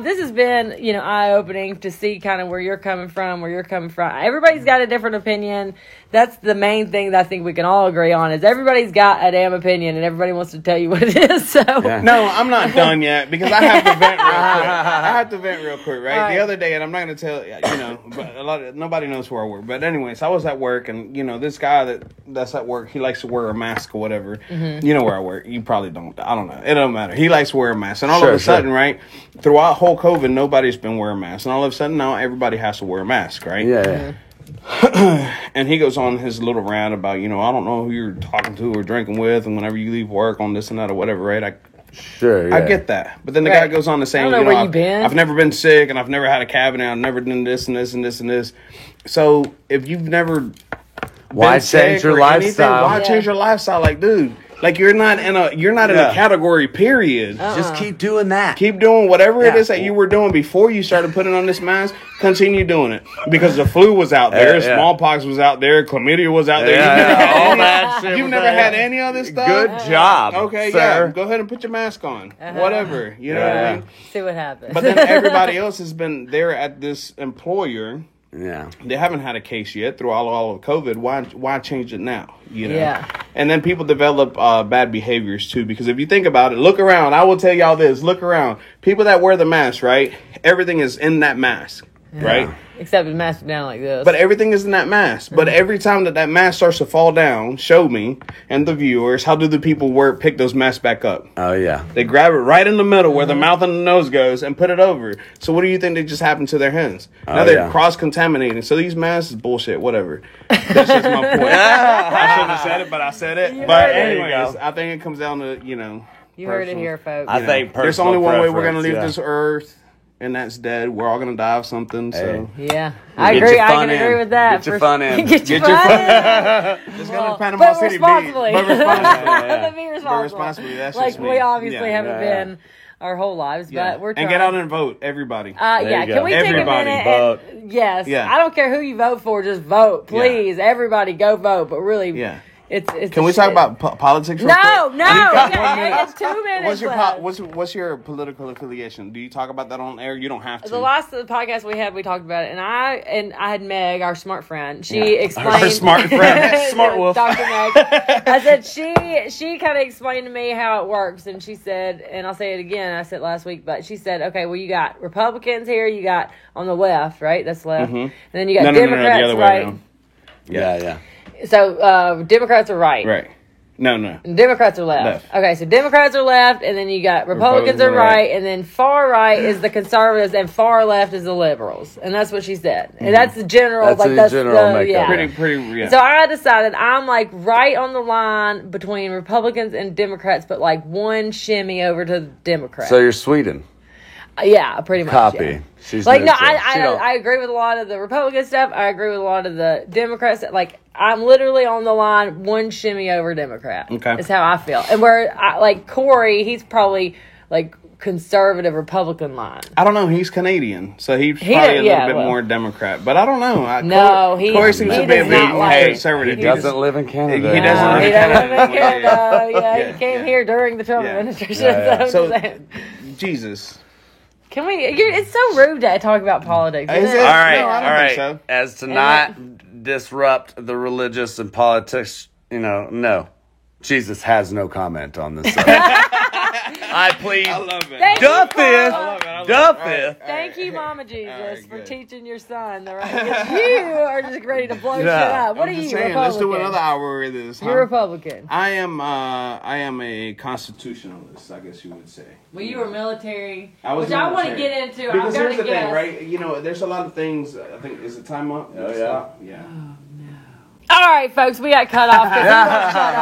S1: This has been, eye-opening to see kind of where you're coming from, Everybody's got a different opinion. That's the main thing that I think we can all agree on is everybody's got a damn opinion, and everybody wants to tell you what it is. So
S2: No, I'm not done yet because I have to vent real quick. Right? The other day, and I'm not going to tell but nobody knows where I work. But anyways, I was at work, and this guy that's at work, he likes to wear a mask or whatever. You know where I work. You probably don't. I don't know. It don't matter. He likes to wear a mask. And all of a sudden, right, throughout whole COVID, nobody's been wearing masks. And all of a sudden, now everybody has to wear a mask, right?
S3: Yeah.
S2: And he goes on his little rant about, I don't know who you're talking to or drinking with, and whenever you leave work on this and that or whatever, right? I get that. But then the guy goes on to say, I've never been sick, and I've never had a cavity, I've never done this and this and this and this. So if you've never
S3: why change your lifestyle?
S2: Why change your lifestyle? Like, dude, like you're not in a category, period.
S3: Just keep doing that.
S2: Keep doing whatever it is that you were doing before you started putting on this mask. Continue doing it because the flu was out there, smallpox was out there, chlamydia was out there.
S3: All that shit.
S2: You've never had any of this stuff.
S3: Good job.
S2: Okay,
S3: sir.
S2: Go ahead and put your mask on. Whatever, you know what I mean.
S1: See what happens.
S2: But then everybody else has been there at this employer.
S3: Yeah,
S2: they haven't had a case yet through all of COVID. Why change it now?
S1: Yeah.
S2: And then people develop bad behaviors too. Because if you think about it, look around. I will tell y'all this. Look around. People that wear the mask, right? Everything is in that mask, right?
S1: Except it's masked down like this.
S2: But everything is in that mask. But every time that mask starts to fall down, show me and the viewers, how do the people pick those masks back up?
S3: Oh, yeah.
S2: They grab it right in the middle where the mouth and the nose goes and put it over. So what do you think they just happened to their hands? Now they're cross-contaminating. So these masks is bullshit, whatever. That's just my point. I shouldn't have said it, but I said it. But anyways, I think it comes down to,
S1: You heard it here, folks.
S3: I think
S2: there's only one way we're going to leave this earth. and that's dead. We're all gonna die of something. So
S1: Yeah, I
S3: Get
S1: agree.
S3: your
S1: I
S3: fun
S1: can agree
S3: in.
S1: with that.
S3: Get your fun in.
S1: Get your
S2: Get your
S1: fun
S2: fun
S1: in.
S2: let's go to Panama
S1: But
S2: City Beach.
S1: responsibly.
S2: But responsibly.
S1: But be responsible.
S2: But responsibly, that's
S1: like
S2: just me.
S1: we obviously
S2: Yeah.
S1: haven't
S3: Yeah.
S1: been our whole lives,
S2: Yeah.
S1: but we're trying.
S2: And get out and vote, everybody.
S1: Yeah,
S3: you go.
S1: can we take a
S2: Everybody
S1: minute?
S3: vote.
S1: Yes.
S2: Yeah.
S1: I don't care who you vote for, just vote, please. Everybody, go vote. But really,
S2: Yeah.
S1: it's.
S2: Can we talk about politics? Real
S1: No,
S2: quick?
S1: no.
S2: got
S1: Okay,
S2: 1 minute.
S1: it's 2 minutes.
S2: What's your political affiliation? Do you talk about that on air? You don't have to.
S1: The last podcast we had, we talked about it, and I had Meg, our smart friend. She explained.
S2: Our smart friend. Smart wolf.
S1: Dr. Meg. I said she kind of explained to me how it works, and she said, and I'll say it again. I said last week, but she said, okay, well, you got Republicans here, you got on the left, right? That's left, and then you got Democrats,
S2: the other way
S1: right?
S2: around.
S3: Yeah.
S1: So Democrats are right.
S2: Right. No.
S1: And Democrats are left.
S2: Left.
S1: Okay, so Democrats are left, and then you got Republicans are right, and then far right is the conservatives, and far left is the liberals, and that's what she said. And that's the general,
S3: That's the general makeup.
S2: Pretty. Yeah.
S1: So I decided I'm like right on the line between Republicans and Democrats, but like one shimmy over to the Democrats.
S3: So you're Sweden.
S1: Yeah, pretty much.
S3: Copy.
S1: Yeah.
S3: She's
S1: Like no,
S3: neutral. She don't-
S1: I agree with a lot of the Republican stuff. I agree with a lot of the Democrats. Like I'm literally on the line, one shimmy over Democrat.
S2: Okay.
S1: Is how I feel. And like Corey, he's probably like conservative Republican line.
S2: I don't know. He's Canadian, so he's probably a little bit more Democrat. But I don't know.
S1: No,
S2: Corey seems to be a
S1: does
S2: bit
S1: not
S2: more
S1: like-
S2: conservative.
S3: He doesn't live in Canada.
S2: He doesn't live
S1: He
S2: in
S1: doesn't live in
S2: Canada.
S1: Canada. Yeah,
S2: Yeah.
S1: he came here during the Trump
S2: Yeah.
S1: administration.
S3: Yeah, yeah.
S1: So, I'm
S2: So-
S1: just saying.
S2: Jesus.
S1: Can we? It's so rude to talk about politics.
S2: Is
S1: Isn't
S2: it?
S1: it?
S3: All right,
S2: No, I don't
S3: all right.
S2: think so.
S3: As to not disrupt the religious and politics, no. Jesus has no comment on this subject. I plead
S2: I love it.
S1: Thank you,
S3: the fifth.
S1: Mama.
S3: The fifth.
S1: Thank you, Mama Jesus,
S2: right,
S1: for
S2: good.
S1: teaching your son the right. Because you are just ready to blow shit
S3: Yeah.
S1: up. What
S2: I'm
S1: are you,
S2: just saying,
S1: Republican?
S2: let's do another hour with this. Huh?
S1: You're Republican.
S2: I am a constitutionalist, I guess you would say.
S1: Well, you were military,
S2: I was
S1: which I want to
S2: military.
S1: get into.
S2: Because
S1: I'm
S2: here's
S1: gonna
S2: the
S1: guess.
S2: thing, right? There's a lot of things. I think is it time up?
S3: Oh, yeah.
S2: Stop? Yeah.
S1: All right, folks, we got cut off because he won't shut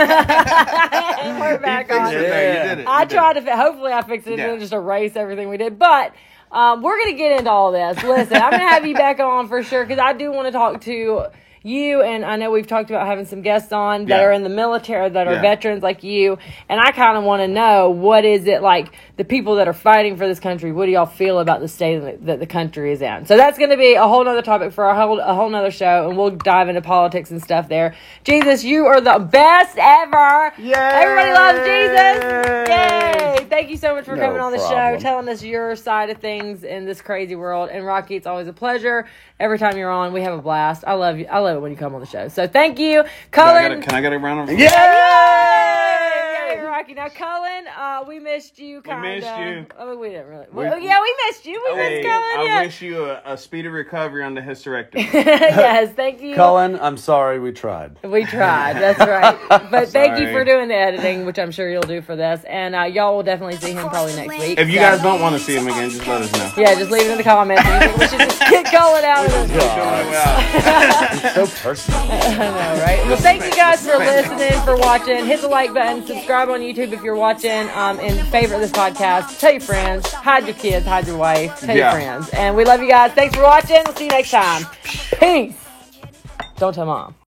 S1: up. And we're back on.
S2: You did it.
S1: I
S2: You did
S1: tried
S2: it.
S1: to. Hopefully, I fixed it
S2: Yeah.
S1: and just erase everything we did. But we're gonna get into all this. Listen, I'm gonna have you back on for sure because I do want to talk to you, and I know we've talked about having some guests on that
S2: Yeah.
S1: are in the military, that are
S2: Yeah.
S1: veterans like you, and I kind of want to know what is it like the people that are fighting for this country. What do y'all feel about the state that the country is in? So that's going to be a whole nother topic for a whole nother show, and we'll dive into politics and stuff there. Jesus, you are the best ever.
S2: Yay!
S1: Everybody loves Jesus. Yay! Thank you so much for
S3: No
S1: coming on the show,
S3: problem.
S1: telling us your side of things in this crazy world. And Rocky, it's always a pleasure. Every time you're on, we have a blast. I love you. I love it when you come on the show. So thank you, Cullen.
S2: Can I get a round of applause?
S1: Yay, Rocky. Now, Cullen, we missed you. Kinda.
S2: missed you.
S1: Oh, we didn't really. Well, yeah, we missed you. We
S2: Hey,
S1: missed Cullen.
S2: I
S1: Yeah.
S2: wish you a speedy recovery on the hysterectomy.
S1: Yes, thank you.
S3: Cullen, I'm sorry we tried.
S1: We tried. That's right. But thank you
S2: Sorry.
S1: for doing the editing, which I'm sure you'll do for this. And y'all will definitely see him probably next week.
S2: If you
S1: So-
S2: guys don't want to see him again, just let us know.
S1: yeah, just leave it in the comments. You think we should just get Cullen out of this.
S3: So personal.
S1: I know, right? Well, thank you guys for listening, for watching. Hit the like button, subscribe on YouTube if you're watching, and favorite this podcast. Tell your friends, hide your kids, hide your wife, tell your
S2: Yeah.
S1: friends. And we love you guys. Thanks for watching. We'll see you next time. Peace. Don't tell Mom.